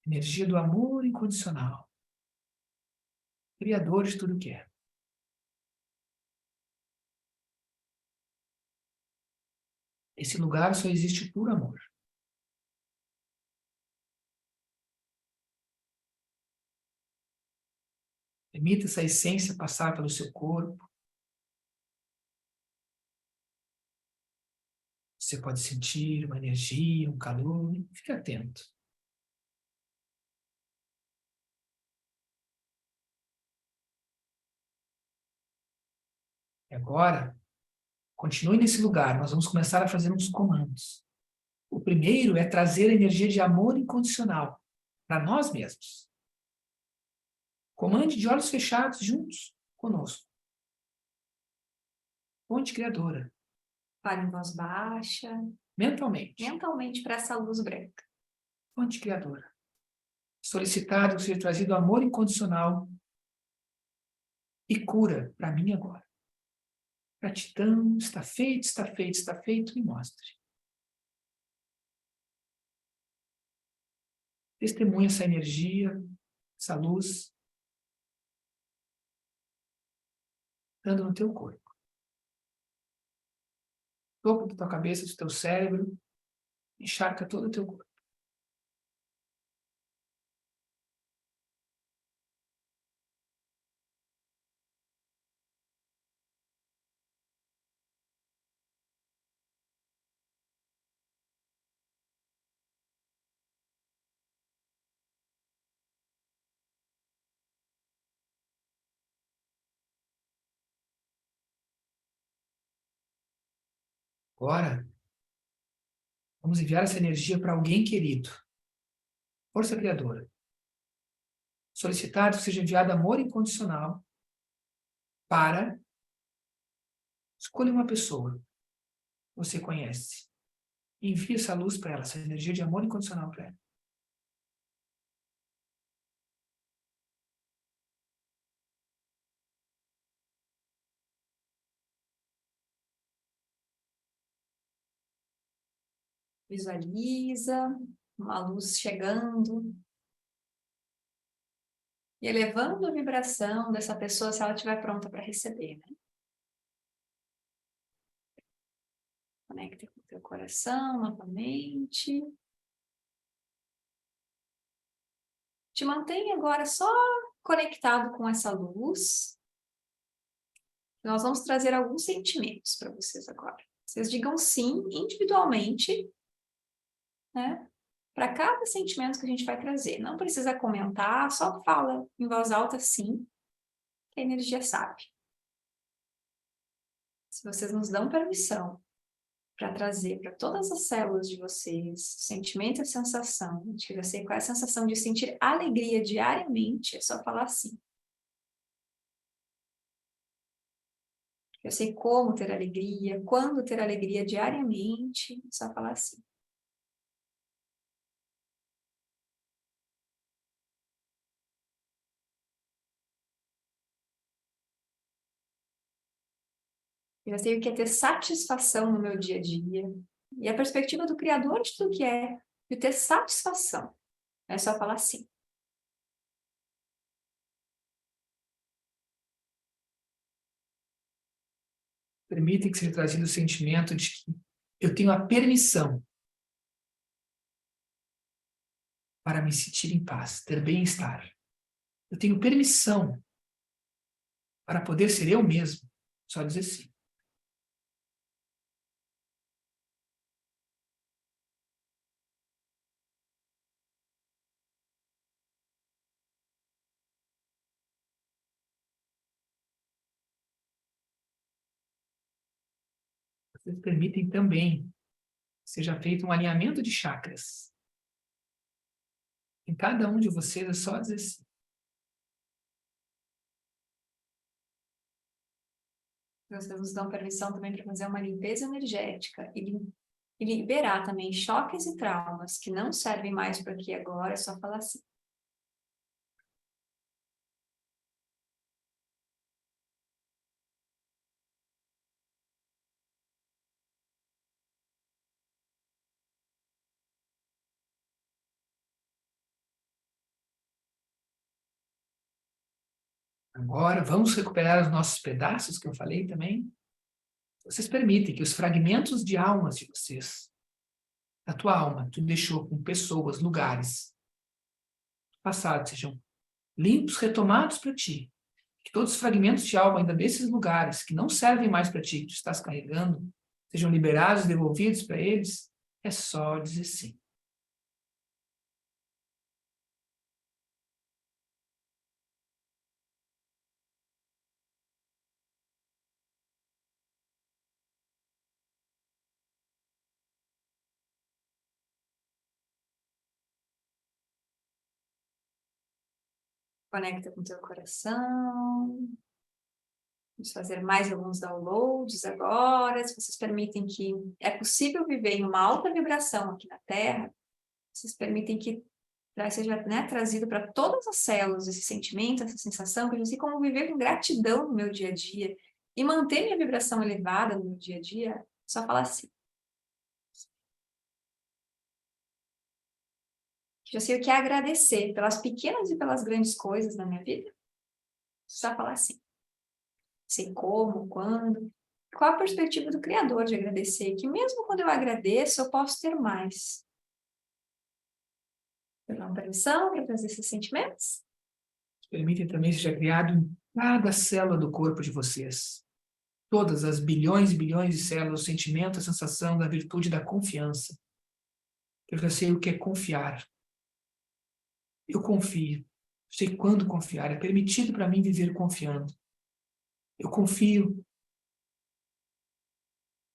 Energia do amor incondicional. Criador de tudo que é. Esse lugar só existe por amor. Permita essa essência passar pelo seu corpo. Você pode sentir uma energia, um calor. Fique atento. E agora, continue nesse lugar. Nós vamos começar a fazer uns comandos. O primeiro é trazer a energia de amor incondicional para nós mesmos. Comande de olhos fechados juntos conosco. Fonte criadora.
Fale em voz baixa.
Mentalmente.
Mentalmente para essa luz branca.
Fonte criadora. Solicitado que seja trazido amor incondicional e cura para mim agora. Gratidão, está feito, está feito, está feito, me mostre. Testemunha essa energia, essa luz, dando no teu corpo. Topo da tua cabeça, do teu cérebro, encharca todo o teu corpo. Agora, vamos enviar essa energia para alguém querido. Força criadora. Solicitado que seja enviado amor incondicional para escolha uma pessoa que você conhece. Envie essa luz para ela, essa energia de amor incondicional para ela.
Visualiza uma luz chegando e elevando a vibração dessa pessoa se ela estiver pronta para receber, né? Conecta com o teu coração novamente. Te mantenha agora só conectado com essa luz. Nós vamos trazer alguns sentimentos para vocês agora. Vocês digam sim individualmente, né? Para cada sentimento que a gente vai trazer. Não precisa comentar, só fala em voz alta sim, que a energia sabe. Se vocês nos dão permissão para trazer para todas as células de vocês sentimento e sensação, de que você qual é a sensação de sentir alegria diariamente, é só falar assim. Eu sei como ter alegria, quando ter alegria diariamente, é só falar assim. Eu sei o que é ter satisfação no meu dia a dia. E a perspectiva do Criador de tudo que é, de ter satisfação. É só falar assim.
Permita que seja trazido o sentimento de que eu tenho a permissão para me sentir em paz, ter bem-estar. Eu tenho permissão para poder ser eu mesmo. Só dizer sim. Vocês permitem também que seja feito um alinhamento de chakras. Em cada um de vocês é só dizer sim.
Vocês nos dão permissão também para fazer uma limpeza energética e liberar também choques e traumas que não servem mais para aqui agora, é só falar assim.
Agora, vamos recuperar os nossos pedaços que eu falei também. Vocês permitem que os fragmentos de almas de vocês, da tua alma, tu deixou com pessoas, lugares, passados, sejam limpos, retomados para ti. Que todos os fragmentos de alma ainda desses lugares que não servem mais para ti, que tu estás carregando, sejam liberados, devolvidos para eles. É só dizer sim.
Conecta com o teu coração. Vamos fazer mais alguns downloads agora. Se vocês permitem que é possível viver em uma alta vibração aqui na Terra, vocês permitem que seja, né, trazido para todas as células esse sentimento, essa sensação, que eu não sei como viver com gratidão no meu dia a dia e manter minha vibração elevada no meu dia a dia, só falar assim. Já sei o que é agradecer pelas pequenas e pelas grandes coisas na minha vida. Só falar assim. Sei como, quando. Qual a perspectiva do Criador de agradecer? Que mesmo quando eu agradeço, eu posso ter mais. Eu dou uma permissão para trazer esses sentimentos?
Permitem também seja criado em cada célula do corpo de vocês. Todas as bilhões e bilhões de células, o sentimento, a sensação da virtude da confiança. Eu já sei o que é confiar. Eu confio. Sei quando confiar. É permitido para mim viver confiando. Eu confio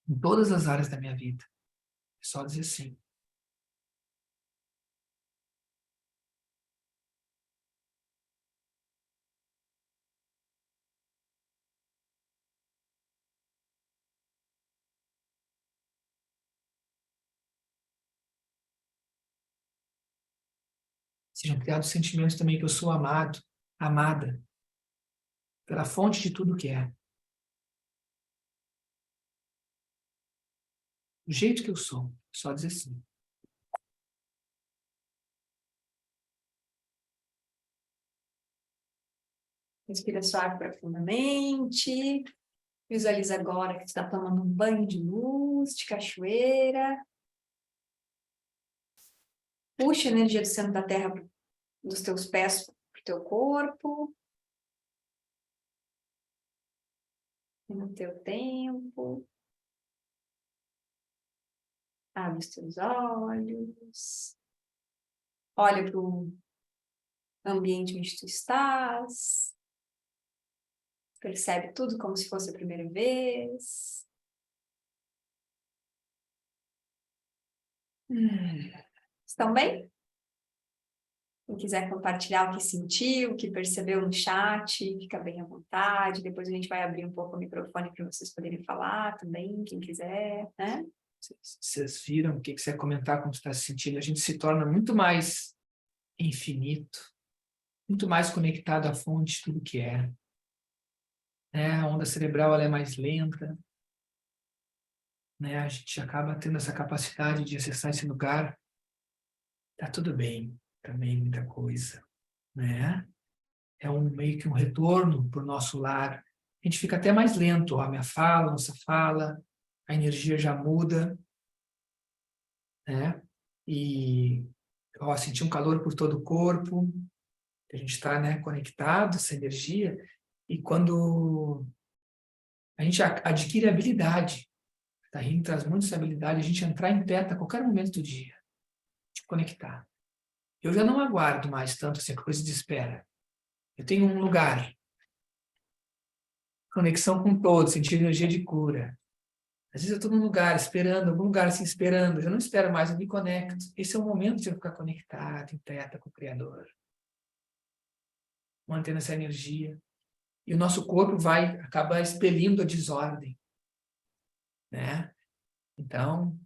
em todas as áreas da minha vida. É só dizer sim. Sejam criados sentimentos também que eu sou amado, amada, pela fonte de tudo que é. Do jeito que eu sou. É só dizer sim.
Respira suave profundamente. Visualiza agora que tu está tomando um banho de luz, de cachoeira. Puxa a energia do centro da Terra dos teus pés para o teu corpo. E no teu tempo. Abre os teus olhos. Olha para o ambiente onde tu estás. Percebe tudo como se fosse a primeira vez. Estão bem? Quem quiser compartilhar o que sentiu, o que percebeu no chat, fica bem à vontade. Depois a gente vai abrir um pouco o microfone para vocês poderem falar também, quem quiser, né?
Vocês viram o que você quer comentar, como você está se sentindo? A gente se torna muito mais infinito, muito mais conectado à fonte de tudo que é. A onda cerebral ela é mais lenta. A gente acaba tendo essa capacidade de acessar esse lugar. Tá tudo bem, também muita coisa. É meio que um retorno para o nosso lar. A gente fica até mais lento, a minha fala, nossa fala, a energia já muda. E sentir um calor por todo o corpo, a gente está conectado, essa energia, e quando a gente adquire habilidade, a Rin traz muito essa habilidade, a gente entrar em teta a qualquer momento do dia, de conectar. Eu já não aguardo mais tanto essa coisa de espera. Eu tenho um lugar, conexão com todos, sentir energia de cura. Às vezes eu estou num lugar, esperando, algum lugar assim, esperando, eu não espero mais, eu me conecto. Esse é o momento de eu ficar conectado, em teta com o Criador. Mantendo essa energia. E o nosso corpo vai acabar expelindo a desordem. Então,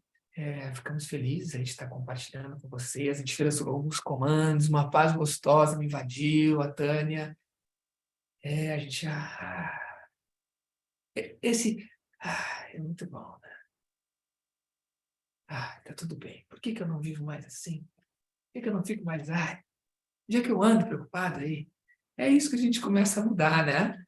ficamos felizes, a gente está compartilhando com vocês, a gente fez alguns comandos, uma paz gostosa me invadiu, a Tânia. A gente... é muito bom, né? Tá tudo bem. Por que eu não vivo mais assim? Por que eu não fico mais... já que eu ando preocupado aí, é isso que a gente começa a mudar, né?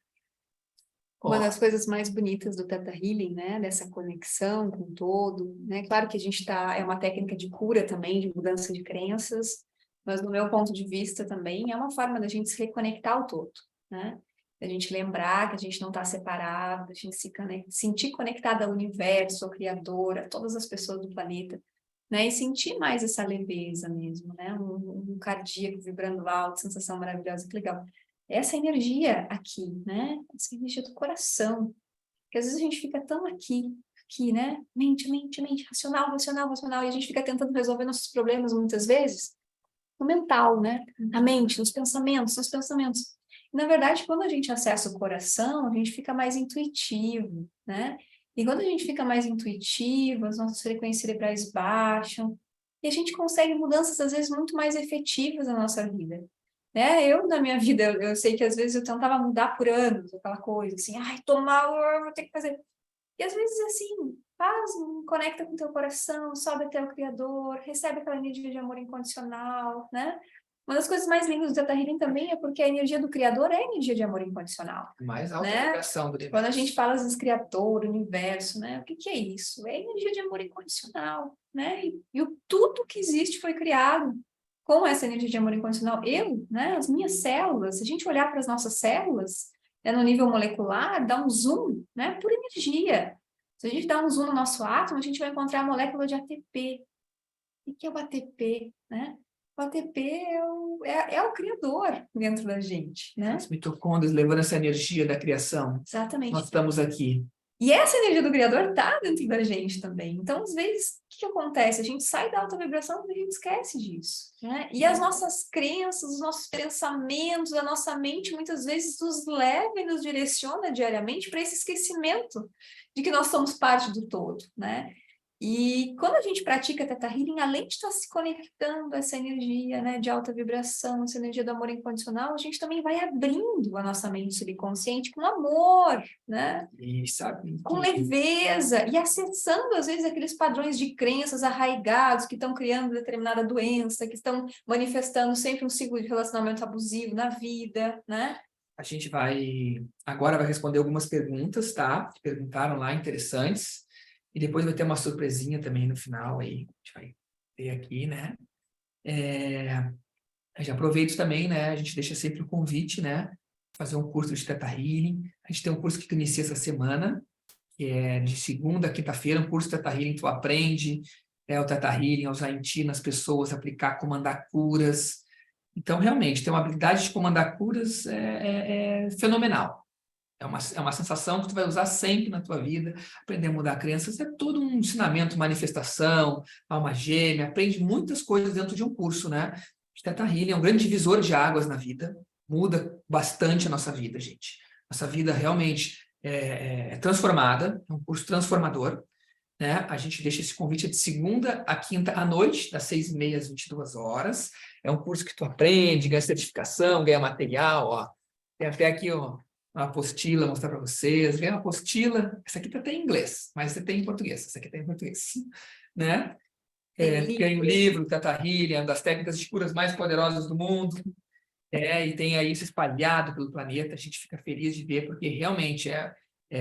Uma das coisas mais bonitas do Theta Healing, né, dessa conexão com o todo, né, claro que a gente é uma técnica de cura também, de mudança de crenças, mas no meu ponto de vista também é uma forma da gente se reconectar ao todo, né, da gente lembrar que a gente não está separado, da gente se sentir conectada ao universo, ao Criador, a todas as pessoas do planeta, né, e sentir mais essa leveza mesmo, né, um cardíaco vibrando alto, sensação maravilhosa, que legal. Essa energia aqui, né? Essa energia do coração. Porque às vezes a gente fica tão aqui, né? Mente, racional, e a gente fica tentando resolver nossos problemas muitas vezes, no mental, né? Na mente, nos pensamentos, nos pensamentos. Na verdade, quando a gente acessa o coração, a gente fica mais intuitivo, né? E quando a gente fica mais intuitivo, as nossas frequências cerebrais baixam, e a gente consegue mudanças, às vezes, muito mais efetivas na nossa vida. Né? Eu, na minha vida, eu sei que às vezes eu tentava mudar por anos, aquela coisa assim, ai, tô mal, eu vou ter que fazer. E às vezes, assim, faz, conecta com o teu coração, sobe até o Criador, recebe aquela energia de amor incondicional, né? Uma das coisas mais lindas do Theta Healing também é porque a energia do Criador é a energia de amor incondicional,
Mais alta
né?
vibração do
Quando a
universo.
gente fala às vezes Criador, universo, né? O que que é isso? É energia de amor incondicional, né? Tudo que existe foi criado com essa energia de amor incondicional. Eu, né? As minhas células, se a gente olhar para as nossas células, né, no nível molecular, dá um zoom, né? Por energia. Se a gente dá um zoom no nosso átomo, a gente vai encontrar a molécula de ATP. O que é o ATP, né? O ATP é o criador dentro da gente, né?
As mitocôndrias levando essa energia da criação.
Exatamente.
Nós estamos aqui.
E essa energia do Criador está dentro da gente também. Então, às vezes, o que acontece? A gente sai da alta vibração e a gente esquece disso, né? E as nossas crenças, os nossos pensamentos, a nossa mente, muitas vezes, nos leva e nos direciona diariamente para esse esquecimento de que nós somos parte do todo, né? E quando a gente pratica Theta Healing, além de estar se conectando a essa energia, né, de alta vibração, essa energia do amor incondicional, a gente também vai abrindo a nossa mente subconsciente com amor, né?
E sabe
Com
que
leveza e acessando, às vezes, aqueles padrões de crenças arraigados que estão criando determinada doença, que estão manifestando sempre um ciclo de relacionamento abusivo na vida, né?
a gente agora vai responder algumas perguntas, tá? Que perguntaram lá, interessantes. E depois vai ter uma surpresinha também no final aí. A gente vai ter aqui, né? Já aproveito também, né? A gente deixa sempre o convite, né? Fazer um curso de Theta Healing. A gente tem um curso que inicia essa semana, que é de segunda a quinta-feira, um curso de Theta Healing, tu aprende o Theta Healing, a usar em ti, nas pessoas, aplicar, comandar curas. Então, realmente, ter uma habilidade de comandar curas é fenomenal. É uma sensação que tu vai usar sempre na tua vida, aprender a mudar crenças, é todo um ensinamento, manifestação, alma gêmea, aprende muitas coisas dentro de um curso, né? Theta Healing é um grande divisor de águas na vida, muda bastante a nossa vida, gente. Nossa vida realmente é transformada, é um curso transformador, né? A gente deixa esse convite de segunda a quinta à noite, das 6h30 às 22h. É um curso que tu aprende, ganha certificação, ganha material, ó. Tem até aqui, ó, uma apostila, mostrar para vocês. Ganha uma apostila, essa aqui tá até em inglês, mas você tem em português, essa aqui tem em português, né? Ganha um livro, Theta Healing, uma das técnicas de curas mais poderosas do mundo. E tem aí isso espalhado pelo planeta, a gente fica feliz de ver, porque realmente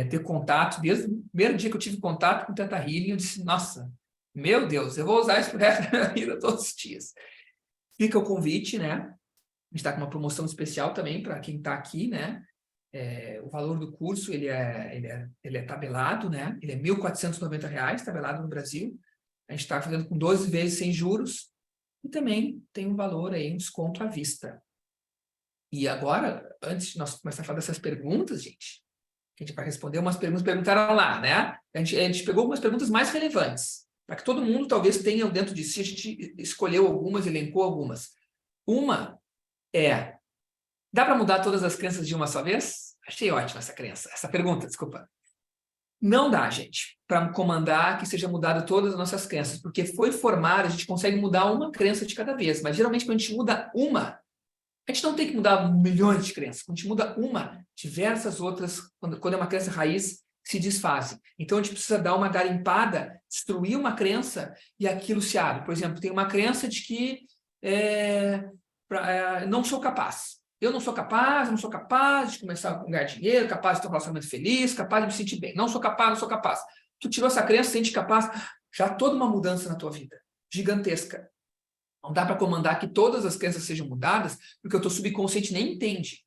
ter contato, desde o primeiro dia que eu tive contato com o Theta Healing, eu disse, nossa, meu Deus, eu vou usar isso pro resto da minha vida todos os dias. Fica o convite, né? A gente está com uma promoção especial também para quem está aqui, né? O valor do curso, ele é tabelado, né? Ele é R$ 1.490, tabelado no Brasil. A gente está fazendo com 12 vezes sem juros. E também tem um valor aí, um desconto à vista. E agora, antes de nós começar a falar dessas perguntas, gente, que a gente vai responder umas perguntas que perguntaram lá, né? A gente pegou algumas perguntas mais relevantes, para que todo mundo talvez tenha dentro de si, a gente escolheu algumas, elencou algumas. Uma dá para mudar todas as crenças de uma só vez? Achei ótima essa pergunta, desculpa. Não dá, gente, para comandar que seja mudada todas as nossas crenças, porque foi formada, a gente consegue mudar uma crença de cada vez, mas geralmente quando a gente muda uma, a gente não tem que mudar milhões de crenças. Quando a gente muda uma, diversas outras, quando é uma crença raiz, se desfazem. Então, a gente precisa dar uma garimpada, destruir uma crença e aquilo se abre. Por exemplo, tem uma crença de que não sou capaz. Eu não sou capaz de começar a ganhar dinheiro, capaz de ter um relacionamento feliz, capaz de me sentir bem. Não sou capaz. Tu tirou essa crença, se sente capaz, já há toda uma mudança na tua vida, gigantesca. Não dá para comandar que todas as crenças sejam mudadas, porque o teu subconsciente nem entende.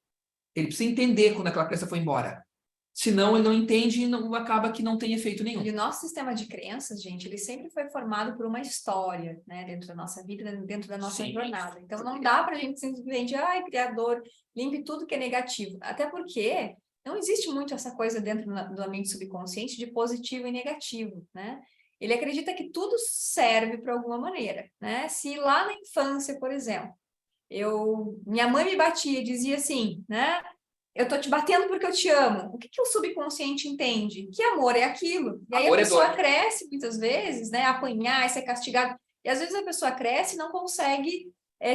Ele precisa entender quando aquela crença foi embora. Senão, ele não entende e acaba que não tem efeito nenhum.
E o nosso sistema de crenças, gente, ele sempre foi formado por uma história, né? Dentro da nossa vida, dentro da nossa jornada. Então, não dá para a gente simplesmente, Criador, limpe tudo que é negativo. Até porque não existe muito essa coisa dentro do mente subconsciente de positivo e negativo, né? Ele acredita que tudo serve para alguma maneira, né? Se lá na infância, por exemplo, Minha mãe me batia e dizia assim, né? Eu tô te batendo porque eu te amo. O que que o subconsciente entende? Que amor é aquilo. E aí a
Amor é
pessoa
dor.
cresce muitas vezes, né? Apanhar, ser castigado. E às vezes a pessoa cresce e não consegue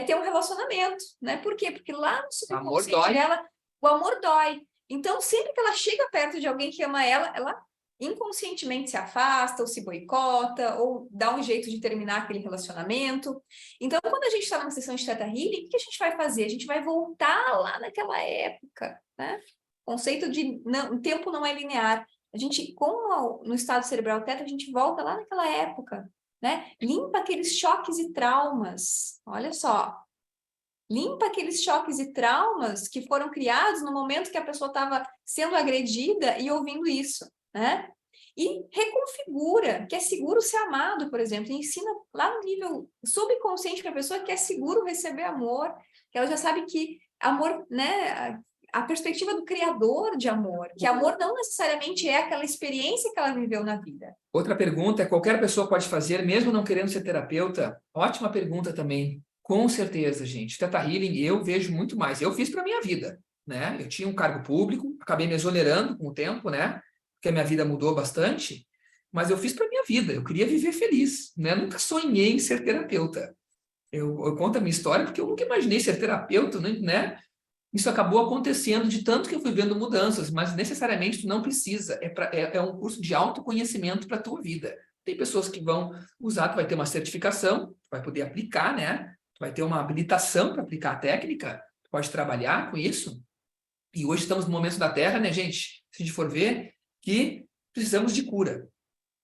ter um relacionamento, né? Por quê? Porque lá no
Amor
subconsciente
dói.
dela, o amor dói. Então, sempre que ela chega perto de alguém que ama ela, ela inconscientemente se afasta, ou se boicota, ou dá um jeito de terminar aquele relacionamento. Então, quando a gente está numa sessão de Theta Healing, o que a gente vai fazer? A gente vai voltar lá naquela época, né? O conceito de não, o tempo não é linear. A gente, no estado cerebral Theta, a gente volta lá naquela época, né? Limpa aqueles choques e traumas. Olha só, limpa aqueles choques e traumas que foram criados no momento que a pessoa estava sendo agredida e ouvindo isso, né? E reconfigura, que é seguro ser amado, por exemplo, e ensina lá no nível subconsciente para a pessoa que é seguro receber amor, que ela já sabe que amor, né, a perspectiva do criador de amor, que amor não necessariamente é aquela experiência que ela viveu na vida.
Outra pergunta, qualquer pessoa pode fazer, mesmo não querendo ser terapeuta? Ótima pergunta também. Com certeza, gente. Theta Healing, eu vejo muito mais. Eu fiz para minha vida, né? Eu tinha um cargo público, acabei me exonerando com o tempo, né? Porque a minha vida mudou bastante, mas eu fiz para minha vida. Eu queria viver feliz, né? Nunca sonhei em ser terapeuta. Eu conto a minha história porque eu nunca imaginei ser terapeuta, né? Isso acabou acontecendo de tanto que eu fui vendo mudanças, mas necessariamente tu não precisa. É um curso de autoconhecimento para a tua vida. Tem pessoas que vão usar, tu vai ter uma certificação, tu vai poder aplicar, né? Tu vai ter uma habilitação para aplicar a técnica, tu pode trabalhar com isso. E hoje estamos no momento da Terra, né, gente? Se a gente for ver, que precisamos de cura.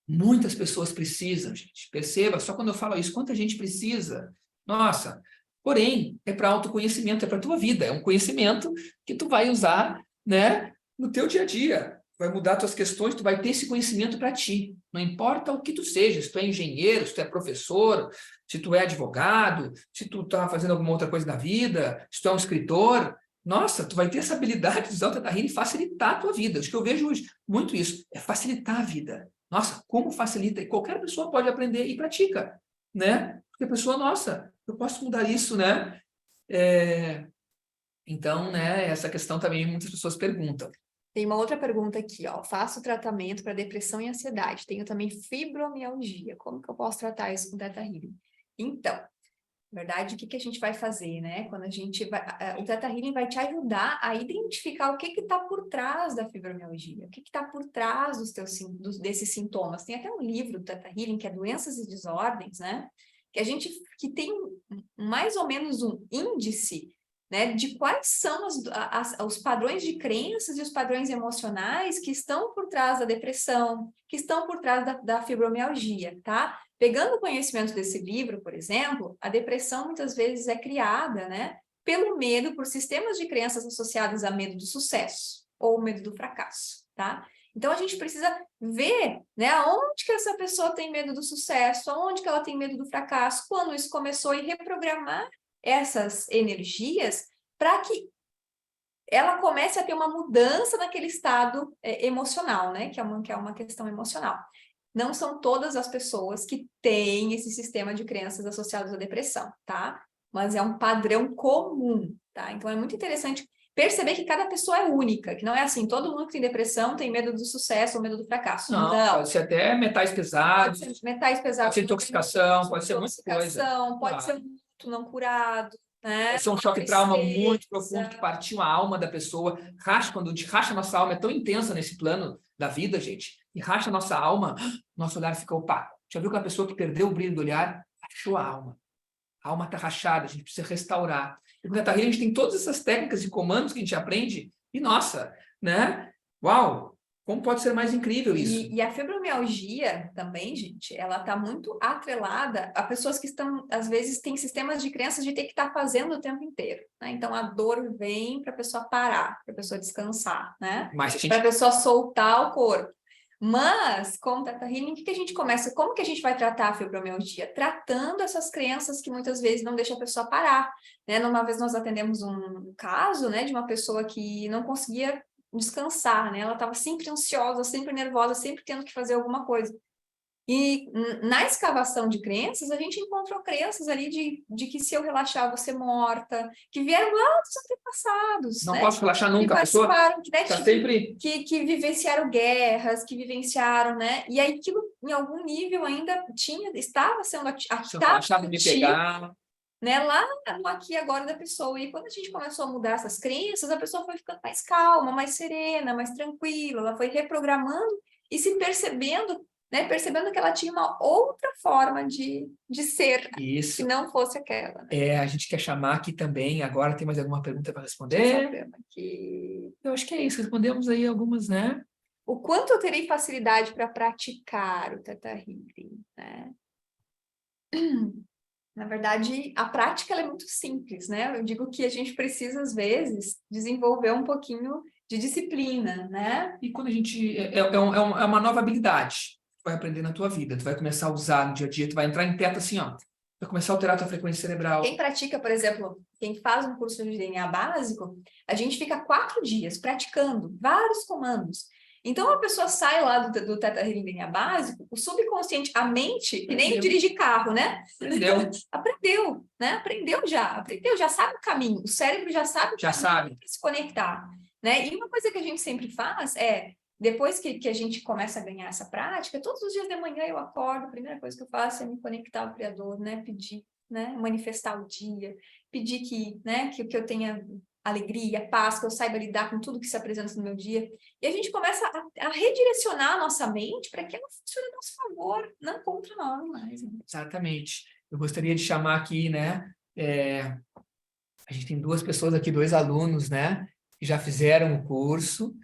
Muitas pessoas precisam, gente. Perceba, só quando eu falo isso, quanta gente precisa. Nossa, porém, é para autoconhecimento, é para a tua vida, é um conhecimento que tu vai usar, né, no teu dia a dia. Vai mudar tuas questões, tu vai ter esse conhecimento para ti. Não importa o que tu seja, se tu é engenheiro, se tu é professor, se tu é advogado, se tu está fazendo alguma outra coisa na vida, se tu é um escritor, nossa, tu vai ter essa habilidade de usar o Theta Healing e facilitar a tua vida. Acho que eu vejo hoje muito isso, é facilitar a vida. Nossa, como facilita, e qualquer pessoa pode aprender e pratica, né? Porque a pessoa, nossa, eu posso mudar isso, né? Então, né, essa questão também muitas pessoas perguntam.
Tem uma outra pergunta aqui, ó. Faço tratamento para depressão e ansiedade. Tenho também fibromialgia. Como que eu posso tratar isso com Theta Healing? Então, na verdade, o que que a gente vai fazer, né? Quando a gente vai, o Theta Healing vai te ajudar a identificar o que está por trás da fibromialgia, o que está por trás desses sintomas. Tem até um livro do Theta Healing que é Doenças e Desordens, né? Que tem mais ou menos um índice, né, de quais são os padrões de crenças e os padrões emocionais que estão por trás da depressão, que estão por trás da fibromialgia, tá? Pegando o conhecimento desse livro, por exemplo, a depressão muitas vezes é criada, né, pelo medo, por sistemas de crenças associados a medo do sucesso ou medo do fracasso, tá? Então, a gente precisa ver, né, aonde que essa pessoa tem medo do sucesso, aonde que ela tem medo do fracasso, quando isso começou, e reprogramar essas energias para que ela comece a ter uma mudança naquele estado emocional, né? Que é uma questão emocional. Não são todas as pessoas que têm esse sistema de crenças associadas à depressão, tá? Mas é um padrão comum, tá? Então é muito interessante perceber que cada pessoa é única, que não é assim, todo mundo que tem depressão tem medo do sucesso ou medo do fracasso.
Não,
Não.
pode ser até metais pesados,
Pode ser metais
pode
pesados,
ser intoxicação, pode ser muita coisa.
pode ser
Claro.
um luto não curado, né?
Pode ser um choque trauma muito profundo que partiu a alma da pessoa. Racha, quando a gente racha a nossa alma, é tão intensa nesse plano da vida, gente, e racha a nossa alma, nosso olhar fica opaco. Já viu aquela pessoa que perdeu o brilho do olhar? Rachou a alma. A alma está rachada, a gente precisa restaurar. E no Theta Healing a gente tem todas essas técnicas e comandos que a gente aprende, e nossa, né? Uau! Como pode ser mais incrível isso?
E a fibromialgia também, gente, ela está muito atrelada a pessoas que estão, às vezes, têm sistemas de crenças de ter que estar fazendo o tempo inteiro, né? Então, a dor vem para a pessoa parar, para a pessoa descansar, né?
Mas a
Para a
gente...
pessoa soltar o corpo. Mas, com o Theta Healing, o que a gente começa? Como que a gente vai tratar a fibromialgia? Tratando essas crenças que muitas vezes não deixam a pessoa parar, né? Uma vez nós atendemos um caso, né, de uma pessoa que não conseguia descansar, né? Ela estava sempre ansiosa, sempre nervosa, sempre tendo que fazer alguma coisa. E na escavação de crenças, a gente encontrou crenças ali de que se eu relaxar, eu vou ser morta, que vieram lá dos antepassados,
Não
né?
posso relaxar
Que
nunca, a pessoa
participaram, que, né,
está sempre...
que vivenciaram guerras, que vivenciaram, né? E aí aquilo, em algum nível, ainda estava sendo
Se eu relaxar, vão me
ativo,
pegar.
né, lá no aqui e agora da pessoa. E quando a gente começou a mudar essas crenças, a pessoa foi ficando mais calma, mais serena, mais tranquila, ela foi reprogramando e se percebendo, né, percebendo que ela tinha uma outra forma de ser,
Isso.
que não fosse aquela. Né?
A gente quer chamar aqui também, agora tem mais alguma pergunta para
Deixa eu só
responder?
ver aqui.
Eu acho que é isso, respondemos aí algumas, né?
O quanto eu terei facilidade para praticar o Theta Healing, né? Na verdade, a prática ela é muito simples, né? Eu digo que a gente precisa, às vezes, desenvolver um pouquinho de disciplina, né?
E quando a gente... É uma nova habilidade que tu vai aprender na tua vida. Tu vai começar a usar no dia a dia, tu vai entrar em teta assim, ó. Vai começar a alterar a tua frequência cerebral.
Quem pratica, por exemplo, quem faz um curso de DNA básico, a gente fica 4 dias praticando vários comandos. Então, a pessoa sai lá do Theta Healing DNA básico, o subconsciente, a mente, que nem dirigir carro, né? Aprendeu já sabe o caminho, o cérebro já sabe o caminho para se conectar, né? E uma coisa que a gente sempre faz é, depois que a gente começa a ganhar essa prática, todos os dias de manhã eu acordo, a primeira coisa que eu faço é me conectar ao Criador, né? Pedir, né? Manifestar o dia, pedir que, né? Que eu tenha alegria, paz, que eu saiba lidar com tudo que se apresenta no meu dia. E a gente começa a redirecionar a nossa mente para que ela funcione a nosso favor, não contra nós mais. Né?
Exatamente. Eu gostaria de chamar aqui, né? A gente tem 2 pessoas aqui, 2 alunos, né? Que já fizeram o curso.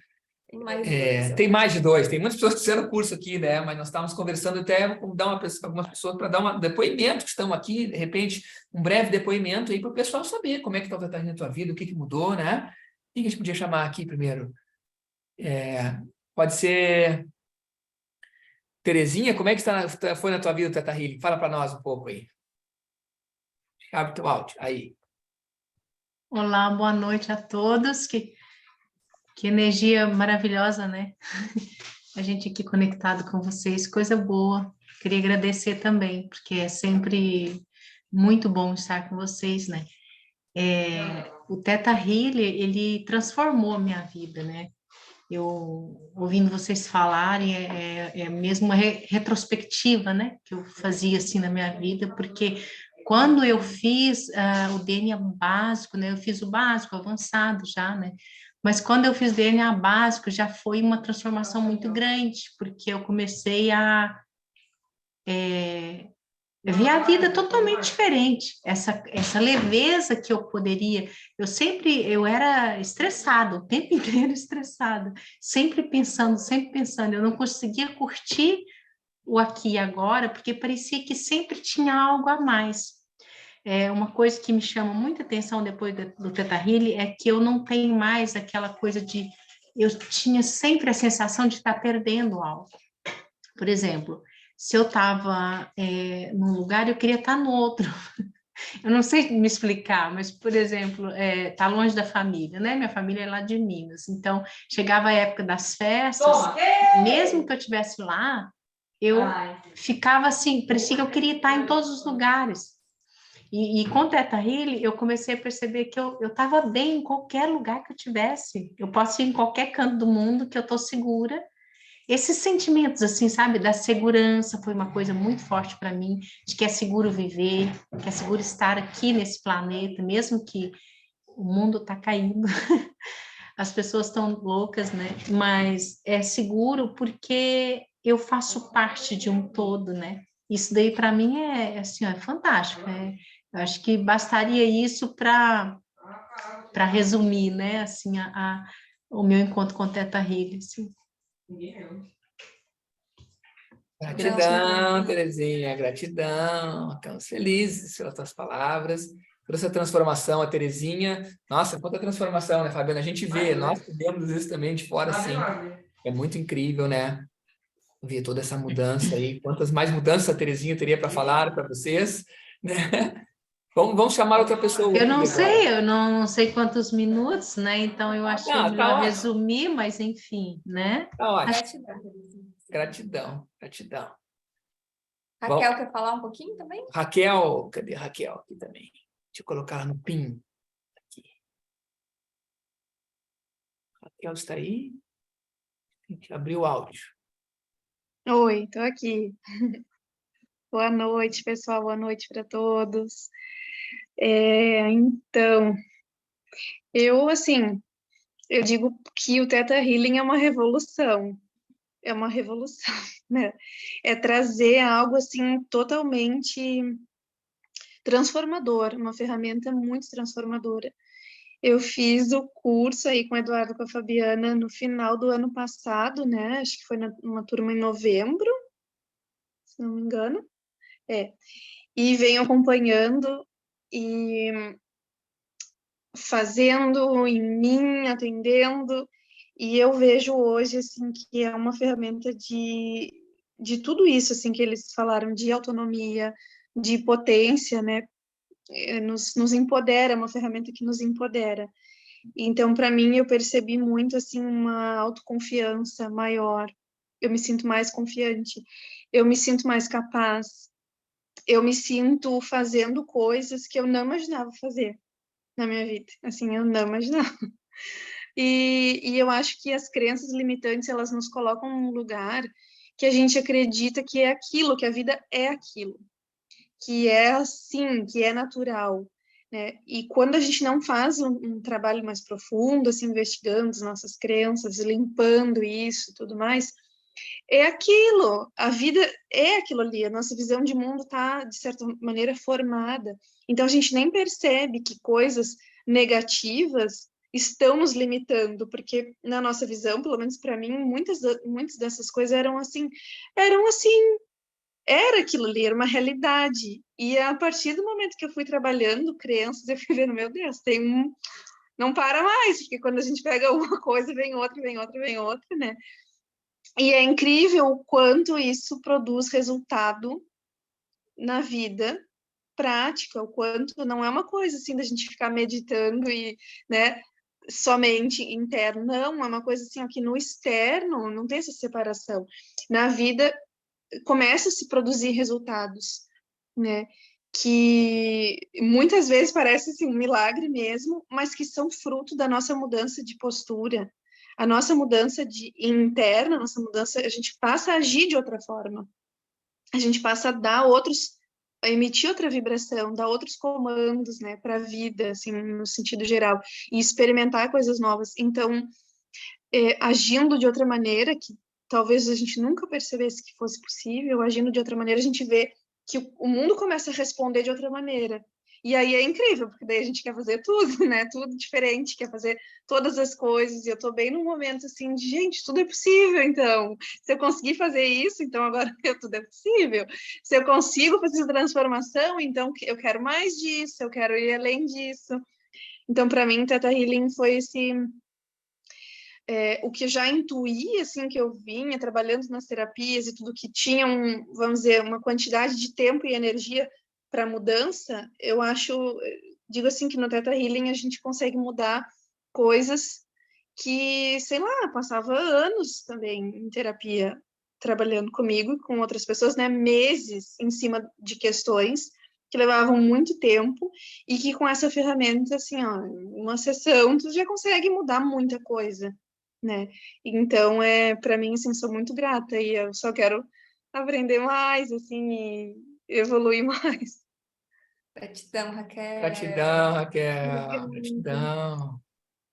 Tem mais de 2.
Tem mais de 2, tem muitas pessoas que fizeram o curso aqui, né? Mas nós estávamos conversando até com algumas pessoas para dar um depoimento que estão aqui, de repente, um breve depoimento aí para o pessoal saber como é que está o tratamento na tua vida, o que mudou, né? Quem que a gente podia chamar aqui primeiro? Pode ser Terezinha, como é que foi na tua vida o Theta Healing? Fala para nós um pouco aí. Abre teu áudio, aí.
Olá, boa noite a todos. Que energia maravilhosa, né? A gente aqui conectado com vocês, coisa boa. Queria agradecer também, porque é sempre muito bom estar com vocês, né? O Theta Healing, ele transformou a minha vida, né? Eu, ouvindo vocês falarem, é mesmo uma retrospectiva, né? Que eu fazia assim na minha vida, porque quando eu fiz o DNA básico, né? Eu fiz o básico, avançado já, né? Mas quando eu fiz DNA básico, já foi uma transformação muito grande, porque eu comecei a ver a vida totalmente diferente. Essa leveza que eu poderia... Eu era estressada, o tempo inteiro estressada, sempre pensando. Eu não conseguia curtir o aqui e agora, porque parecia que sempre tinha algo a mais. Uma coisa que me chama muita atenção depois do Theta Healing é que eu não tenho mais aquela coisa de... Eu tinha sempre a sensação de estar perdendo algo. Por exemplo, se eu estava num lugar, eu queria estar no outro. Eu não sei me explicar, mas, por exemplo, tá longe da família, né? Minha família é lá de Minas. Então, chegava a época das festas, mesmo que eu estivesse lá, eu ficava assim, parecia que eu queria estar em todos os lugares. E com o Theta Healing, eu comecei a perceber que eu estava bem em qualquer lugar que eu tivesse. Eu posso ir em qualquer canto do mundo que eu estou segura. Esses sentimentos, assim, sabe, da segurança foi uma coisa muito forte para mim, de que é seguro viver, que é seguro estar aqui nesse planeta, mesmo que o mundo está caindo, as pessoas estão loucas, né? Mas é seguro porque eu faço parte de um todo, né? Isso daí para mim assim, é fantástico. Eu acho que bastaria isso para resumir, né? Assim, o meu encontro com o Theta Healing, assim.
Gratidão, Terezinha, gratidão. Estamos felizes pelas tuas palavras, por essa transformação, a Terezinha. Nossa, quanta transformação, né, Fabiana? A gente vê, nós vemos isso também de fora, assim. É muito incrível, né? Ver toda essa mudança aí. Quantas mais mudanças a Terezinha teria para falar para vocês, né? Vamos chamar outra pessoa.
Eu não sei, eu não sei quantos minutos, né? Então eu achei melhor resumir, mas enfim, né?
Tá ótimo. Gratidão, gratidão.
Raquel quer falar um pouquinho também?
Raquel, cadê Raquel aqui também? Deixa eu colocar ela no PIN. Aqui. Raquel está aí? Tem que abrir o áudio.
Oi, tô aqui. Boa noite, pessoal. Boa noite para todos. Então, eu digo que o Theta Healing é uma revolução. É uma revolução, né? É trazer algo, assim, totalmente transformador, uma ferramenta muito transformadora. Eu fiz o curso aí com o Eduardo e com a Fabiana no final do ano passado, né? Acho que foi numa turma em novembro, se não me engano. E venho acompanhando e fazendo em mim, atendendo, e eu vejo hoje, assim, que é uma ferramenta de tudo isso, assim, que eles falaram, de autonomia, de potência, né, nos empodera, é uma ferramenta que nos empodera. Então, para mim, eu percebi muito, assim, uma autoconfiança maior, eu me sinto mais confiante, eu me sinto mais capaz, eu me sinto fazendo coisas que eu não imaginava fazer na minha vida, assim, eu não imaginava. E eu acho que as crenças limitantes, elas nos colocam num lugar que a gente acredita que é aquilo, que a vida é aquilo, que é assim, que é natural, né? E quando a gente não faz um trabalho mais profundo, assim, investigando as nossas crenças, limpando isso e tudo mais, é aquilo, a vida é aquilo ali, a nossa visão de mundo está, de certa maneira, formada. Então, a gente nem percebe que coisas negativas estão nos limitando, porque na nossa visão, pelo menos para mim, muitas dessas coisas eram assim, era aquilo ali, era uma realidade. E a partir do momento que eu fui trabalhando crenças, eu fui vendo, meu Deus, não para mais, porque quando a gente pega uma coisa, vem outra, vem outra, vem outra, né? E é incrível o quanto isso produz resultado na vida prática, o quanto não é uma coisa assim da gente ficar meditando e, né, somente interno, não, é uma coisa assim, ó, que no externo não tem essa separação. Na vida começa a se produzir resultados, né, que muitas vezes parece assim, um milagre mesmo, mas que são fruto da nossa mudança de postura, a nossa mudança de interna, a nossa mudança, a gente passa a agir de outra forma, a gente passa a dar outros, a emitir outra vibração, dar outros comandos, né, para a vida, assim, no sentido geral, e experimentar coisas novas. Então, agindo de outra maneira, que talvez a gente nunca percebesse que fosse possível, agindo de outra maneira, a gente vê que o mundo começa a responder de outra maneira. E aí é incrível, porque daí a gente quer fazer tudo, né? Tudo diferente, quer fazer todas as coisas. E eu tô bem num momento assim de, gente, tudo é possível, então. Se eu conseguir fazer isso, então agora tudo é possível. Se eu consigo fazer essa transformação, então eu quero mais disso, eu quero ir além disso. Então, para mim, Theta Healing foi esse o que eu já intuí, assim, que eu vinha trabalhando nas terapias e tudo que tinha, vamos dizer, uma quantidade de tempo e energia para mudança, eu acho, digo assim, que no Theta Healing a gente consegue mudar coisas que, sei lá, passava anos também em terapia, trabalhando comigo e com outras pessoas, né, meses em cima de questões que levavam muito tempo e que com essa ferramenta, assim, ó, uma sessão, tu já consegue mudar muita coisa, né? Então, para mim, assim, sou muito grata e eu só quero aprender mais, assim, e evoluir mais.
Gratidão, Raquel.
Gratidão, Raquel.
Obrigada.
Gratidão.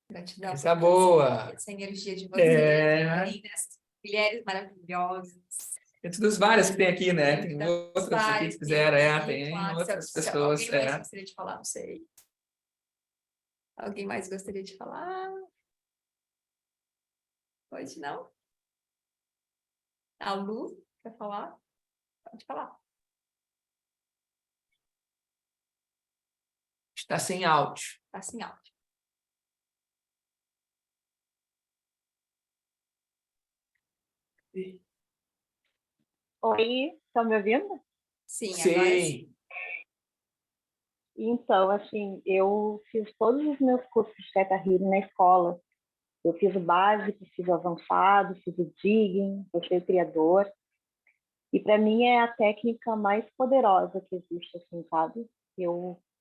Gratidão
Coisa
por
boa.
essa energia de vocês
É,
também, dessas mulheres maravilhosas.
dentro dos vários que tem aqui, né? Tem
Da
outras aqui
vários
que fizeram,
aqui,
tem
claro.
outras
Se
pessoas,
alguém mais gostaria de falar, não sei. Alguém mais gostaria de falar? Pode não? A Lu, quer falar? Pode falar.
Está sem áudio.
Tá assim, áudio.
Oi, estão me ouvindo?
Sim, agora sim.
Sim.
Então, assim, eu fiz todos os meus cursos de Theta Healing na escola. Eu fiz o básico, fiz o avançado, fiz o Digging, eu fui o criador. E para mim é a técnica mais poderosa que existe, assim, sabe?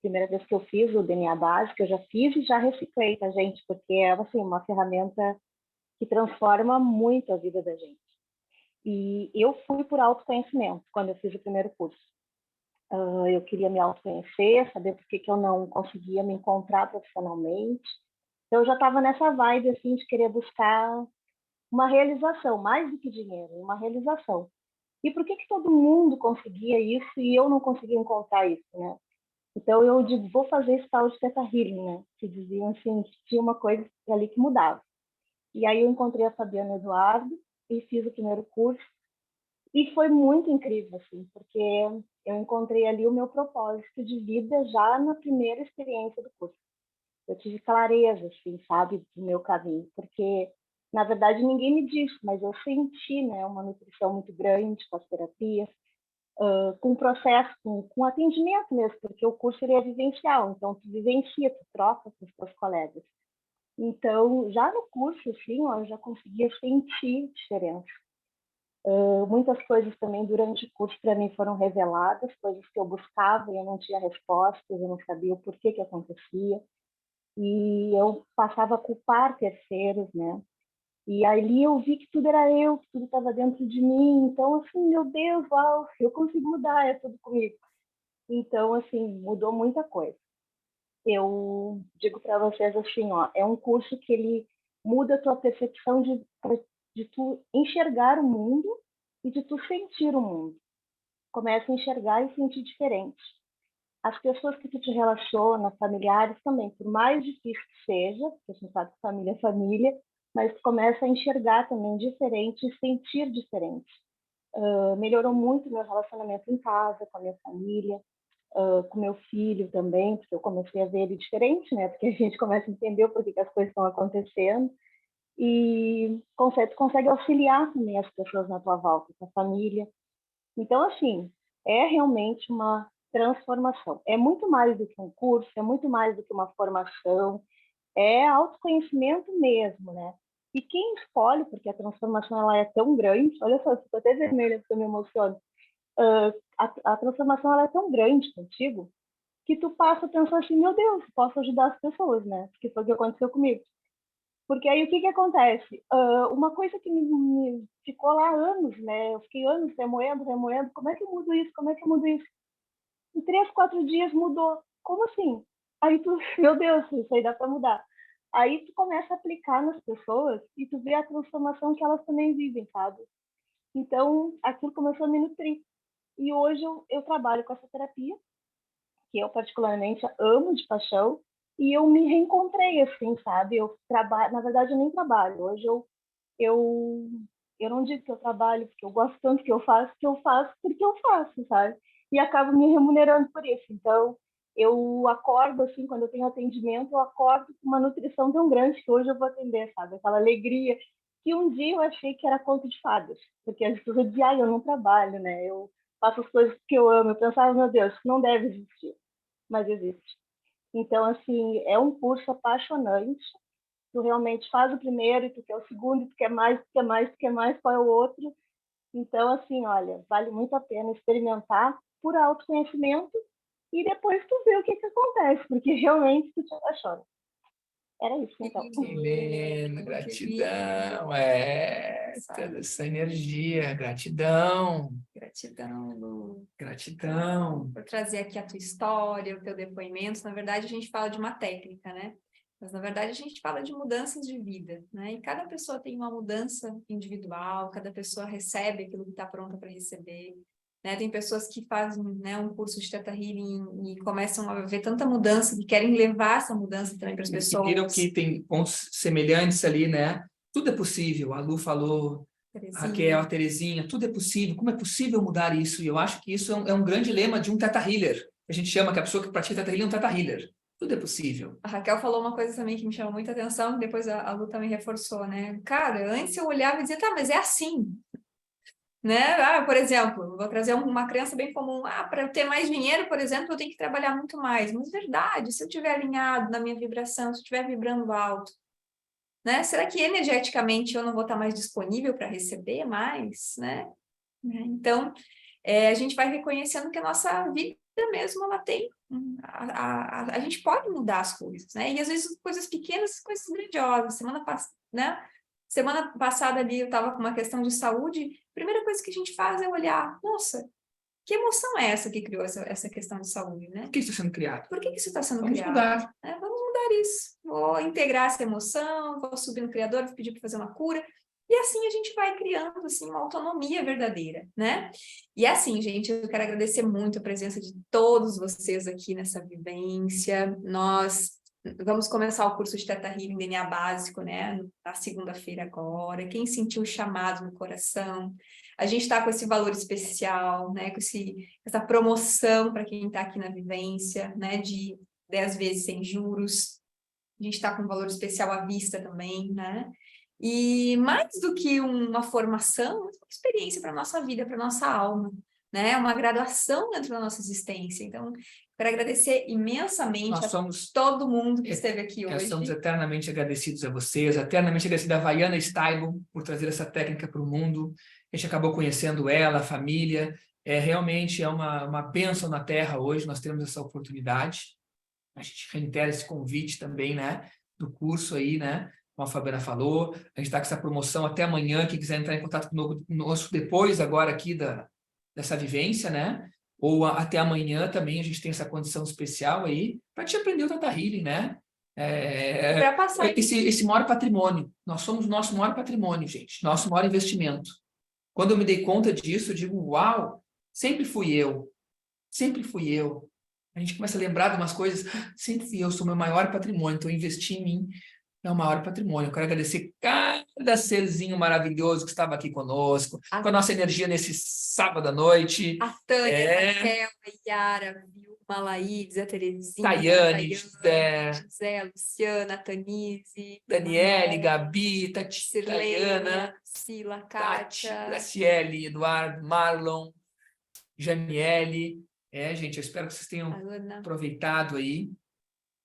Primeira vez que eu fiz o DNA básico, eu já fiz e já reciclei, tá, gente? Porque é, assim, uma ferramenta que transforma muito a vida da gente. E eu fui por autoconhecimento quando eu fiz o primeiro curso. Eu queria me autoconhecer, saber por que eu não conseguia me encontrar profissionalmente. Então, eu já estava nessa vibe, assim, de querer buscar uma realização, mais do que dinheiro, uma realização. E por que todo mundo conseguia isso e eu não conseguia encontrar isso, né? Então, eu digo, vou fazer esse tal de Theta Healing, né? Que diziam, assim, que tinha uma coisa ali que mudava. E aí eu encontrei a Fabiana Eduardo e fiz o primeiro curso. E foi muito incrível, assim, porque eu encontrei ali o meu propósito de vida já na primeira experiência do curso. Eu tive clareza, assim, sabe, do meu caminho, porque, na verdade, ninguém me disse, mas eu senti, né, uma nutrição muito grande com as terapias, com o processo, com atendimento mesmo, porque o curso ele é vivencial, então tu vivencia, tu troca com os teus colegas. Então, já no curso, assim, ó, eu já conseguia sentir diferença. Muitas coisas também durante o curso para mim foram reveladas, coisas que eu buscava e eu não tinha respostas, eu não sabia o porquê que acontecia. E eu passava a culpar terceiros, né? E ali eu vi que tudo era eu, que tudo estava dentro de mim. Então, assim, meu Deus, uau, eu consigo mudar, é tudo comigo. Então, assim, mudou muita coisa. Eu digo para vocês assim, ó, é um curso que ele muda a tua percepção de tu enxergar o mundo e de tu sentir o mundo. Começa a enxergar e sentir diferente. As pessoas que tu te relaciona, familiares também, por mais difícil que seja, porque a gente sabe que família é família, mas tu começa a enxergar também diferente e sentir diferente. Melhorou muito meu relacionamento em casa, com a minha família, com meu filho também, porque eu comecei a ver ele diferente, né? Porque a gente começa a entender o porquê que as coisas estão acontecendo e consegue auxiliar também as pessoas na tua volta, a família. Então, assim, é realmente uma transformação. É muito mais do que um curso, é muito mais do que uma formação, é autoconhecimento mesmo, né? E quem escolhe, porque a transformação ela é tão grande, olha só, eu fico até vermelha porque eu me emociono, a transformação ela é tão grande contigo que tu passa a pensar assim, meu Deus, posso ajudar as pessoas, né? Que foi o que aconteceu comigo. Porque aí o que acontece? Uma coisa que me ficou lá anos, né? Eu fiquei anos remoendo, como é que eu mudo isso? Como é que eu mudo isso? Em 3, 4 dias mudou. Como assim? Aí tu, meu Deus, isso aí dá para mudar. Aí tu começa a aplicar nas pessoas e tu vê a transformação que elas também vivem, sabe? Então, aquilo começou a me nutrir. E hoje eu trabalho com essa terapia, que eu particularmente amo de paixão, e eu me reencontrei, assim, sabe? Eu trabalho, na verdade, eu nem trabalho. Hoje eu, eu não digo que eu trabalho porque eu gosto tanto que eu faço porque eu faço, sabe? E acabo me remunerando por isso. Então, eu acordo, assim, quando eu tenho atendimento, eu acordo com uma nutrição tão grande que hoje eu vou atender, sabe? Aquela alegria que um dia eu achei que era conto de fadas, porque as pessoas diziam, eu não trabalho, né? Eu faço as coisas que eu amo. Eu pensava, meu Deus, isso não deve existir, mas existe. Então, assim, é um curso apaixonante. Tu realmente faz o primeiro, e tu quer o segundo, e tu quer mais, tu quer mais, tu quer mais, qual é o outro. Então, assim, olha, vale muito a pena experimentar por autoconhecimento e depois tu vê o que acontece, porque realmente tu te apaixona. Era isso, então.
Helena, gratidão, toda essa energia, gratidão.
Gratidão, Lu,
Gratidão.
por trazer aqui a tua história, o teu depoimento. Na verdade, a gente fala de uma técnica, né? Mas, na verdade, a gente fala de mudanças de vida, né? E cada pessoa tem uma mudança individual, cada pessoa recebe aquilo que está pronta para receber, né? Tem pessoas que fazem, né, um curso de Theta Healing e começam a ver tanta mudança, que querem levar essa mudança também para as pessoas.
Viram que tem pontos semelhantes ali, né? Tudo é possível, a Lu falou, a Raquel, a Terezinha, tudo é possível. Como é possível mudar isso? E eu acho que isso é um grande lema de um Theta Healer. A gente chama que a pessoa que pratica Theta Healing é um Theta Healer. Tudo é possível.
A Raquel falou uma coisa também que me chamou muita atenção, que depois a Lu também reforçou, né? Cara, antes eu olhava e dizia, tá, mas é assim, né? Por exemplo, vou trazer uma crença bem comum. Para eu ter mais dinheiro, por exemplo, eu tenho que trabalhar muito mais. Mas verdade, se eu estiver alinhado na minha vibração, se eu estiver vibrando alto, né? Será que energeticamente eu não vou estar mais disponível para receber mais, né? né? Então, a gente vai reconhecendo que a nossa vida mesmo, ela tem... A gente pode mudar as coisas, né? E às vezes coisas pequenas, coisas grandiosas. Semana passada ali eu estava com uma questão de saúde, a primeira coisa que a gente faz é olhar, nossa, que emoção é essa que criou essa questão de saúde, né?
Por que isso está sendo criado?
Por que isso está sendo
Vamos
criado?
mudar.
Vamos mudar isso. Vou integrar essa emoção, vou subir no Criador, vou pedir para fazer uma cura. E assim a gente vai criando assim, uma autonomia verdadeira, né? E assim, gente, eu quero agradecer muito a presença de todos vocês aqui nessa vivência. Nós vamos começar o curso de Theta Healing DNA básico, né? Na segunda-feira agora. Quem sentiu o chamado no coração, a gente está com esse valor especial, né? Com essa promoção para quem está aqui na vivência, né? De 10 vezes sem juros. A gente está com um valor especial à vista também, né? E mais do que uma formação, é uma experiência para a nossa vida, para a nossa alma, né? Uma graduação dentro da nossa existência. Então, quero agradecer imensamente todo mundo que esteve aqui hoje.
Nós somos eternamente agradecidos a vocês, eternamente agradecidos a Vaiana Staibo por trazer essa técnica para o mundo. A gente acabou conhecendo ela, a família. Realmente é uma bênção na Terra hoje, nós temos essa oportunidade. A gente reitera esse convite também, né? Do curso aí, né? Como a Fabiana falou, a gente está com essa promoção até amanhã. Quem quiser entrar em contato conosco depois, agora aqui dessa vivência, né? Ou até amanhã também a gente tem essa condição especial aí para te aprender o Theta Healing, né?
Para passar
esse maior patrimônio. Nós somos o nosso maior patrimônio, gente. Nosso maior investimento. Quando eu me dei conta disso, eu digo, uau, sempre fui eu. Sempre fui eu. A gente começa a lembrar de umas coisas, sempre fui eu, sou meu maior patrimônio, então investir em mim é o maior patrimônio. Eu quero agradecer cada serzinho maravilhoso que estava aqui conosco, com a nossa energia nesse sábado à noite.
A Tânia, a Raquel, a Yara, a Vilma, a Laídes, a Terezinha,
Tayane,
José, a Luciana, a Tanise,
Daniele, Gabi,
Tayana, Sila,
Tati,
Kátia,
Graciele, Eduardo, Marlon, Janiele. Gente, eu espero que vocês tenham aproveitado aí,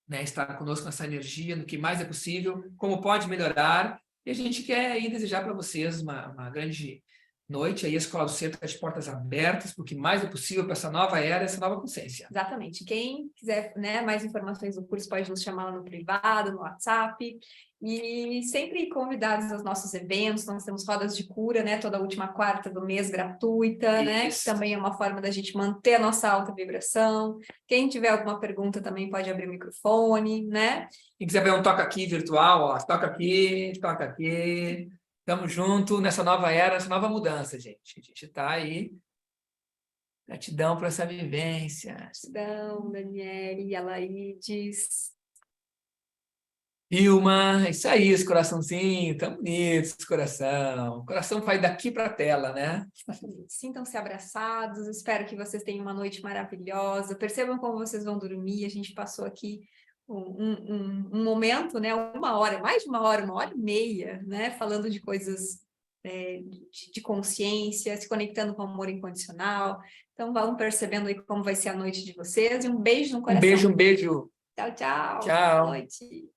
né, estar conosco nessa energia, no que mais é possível, como pode melhorar. E a gente quer aí desejar para vocês uma grande noite. Aí a Escola do Ser está de portas abertas, porque mais é possível para essa nova era, essa nova consciência.
Exatamente. Quem quiser, né, mais informações do curso pode nos chamar lá no privado, no WhatsApp. E sempre convidados aos nossos eventos. Nós temos rodas de cura, né, toda última quarta do mês, gratuita, né, que também é uma forma da gente manter a nossa alta vibração. Quem tiver alguma pergunta também pode abrir o microfone, né?
Quem quiser ver um toca aqui virtual, ó, toca aqui, toca aqui. Estamos juntos nessa nova era, nessa nova mudança, gente. A gente está aí. Gratidão por essa vivência.
Gratidão, Daniele, Alaides.
Ilma, isso aí, esse coraçãozinho, tão bonito esse coração. O coração vai daqui para a tela, né?
Sintam-se abraçados, espero que vocês tenham uma noite maravilhosa. Percebam como vocês vão dormir. A gente passou aqui um momento, né? Uma hora, mais de uma hora e meia, né? Falando de coisas de consciência, se conectando com o amor incondicional. Então, vão percebendo aí como vai ser a noite de vocês. E um beijo no coração.
Um beijo.
Tchau, tchau.
Tchau.
Boa noite.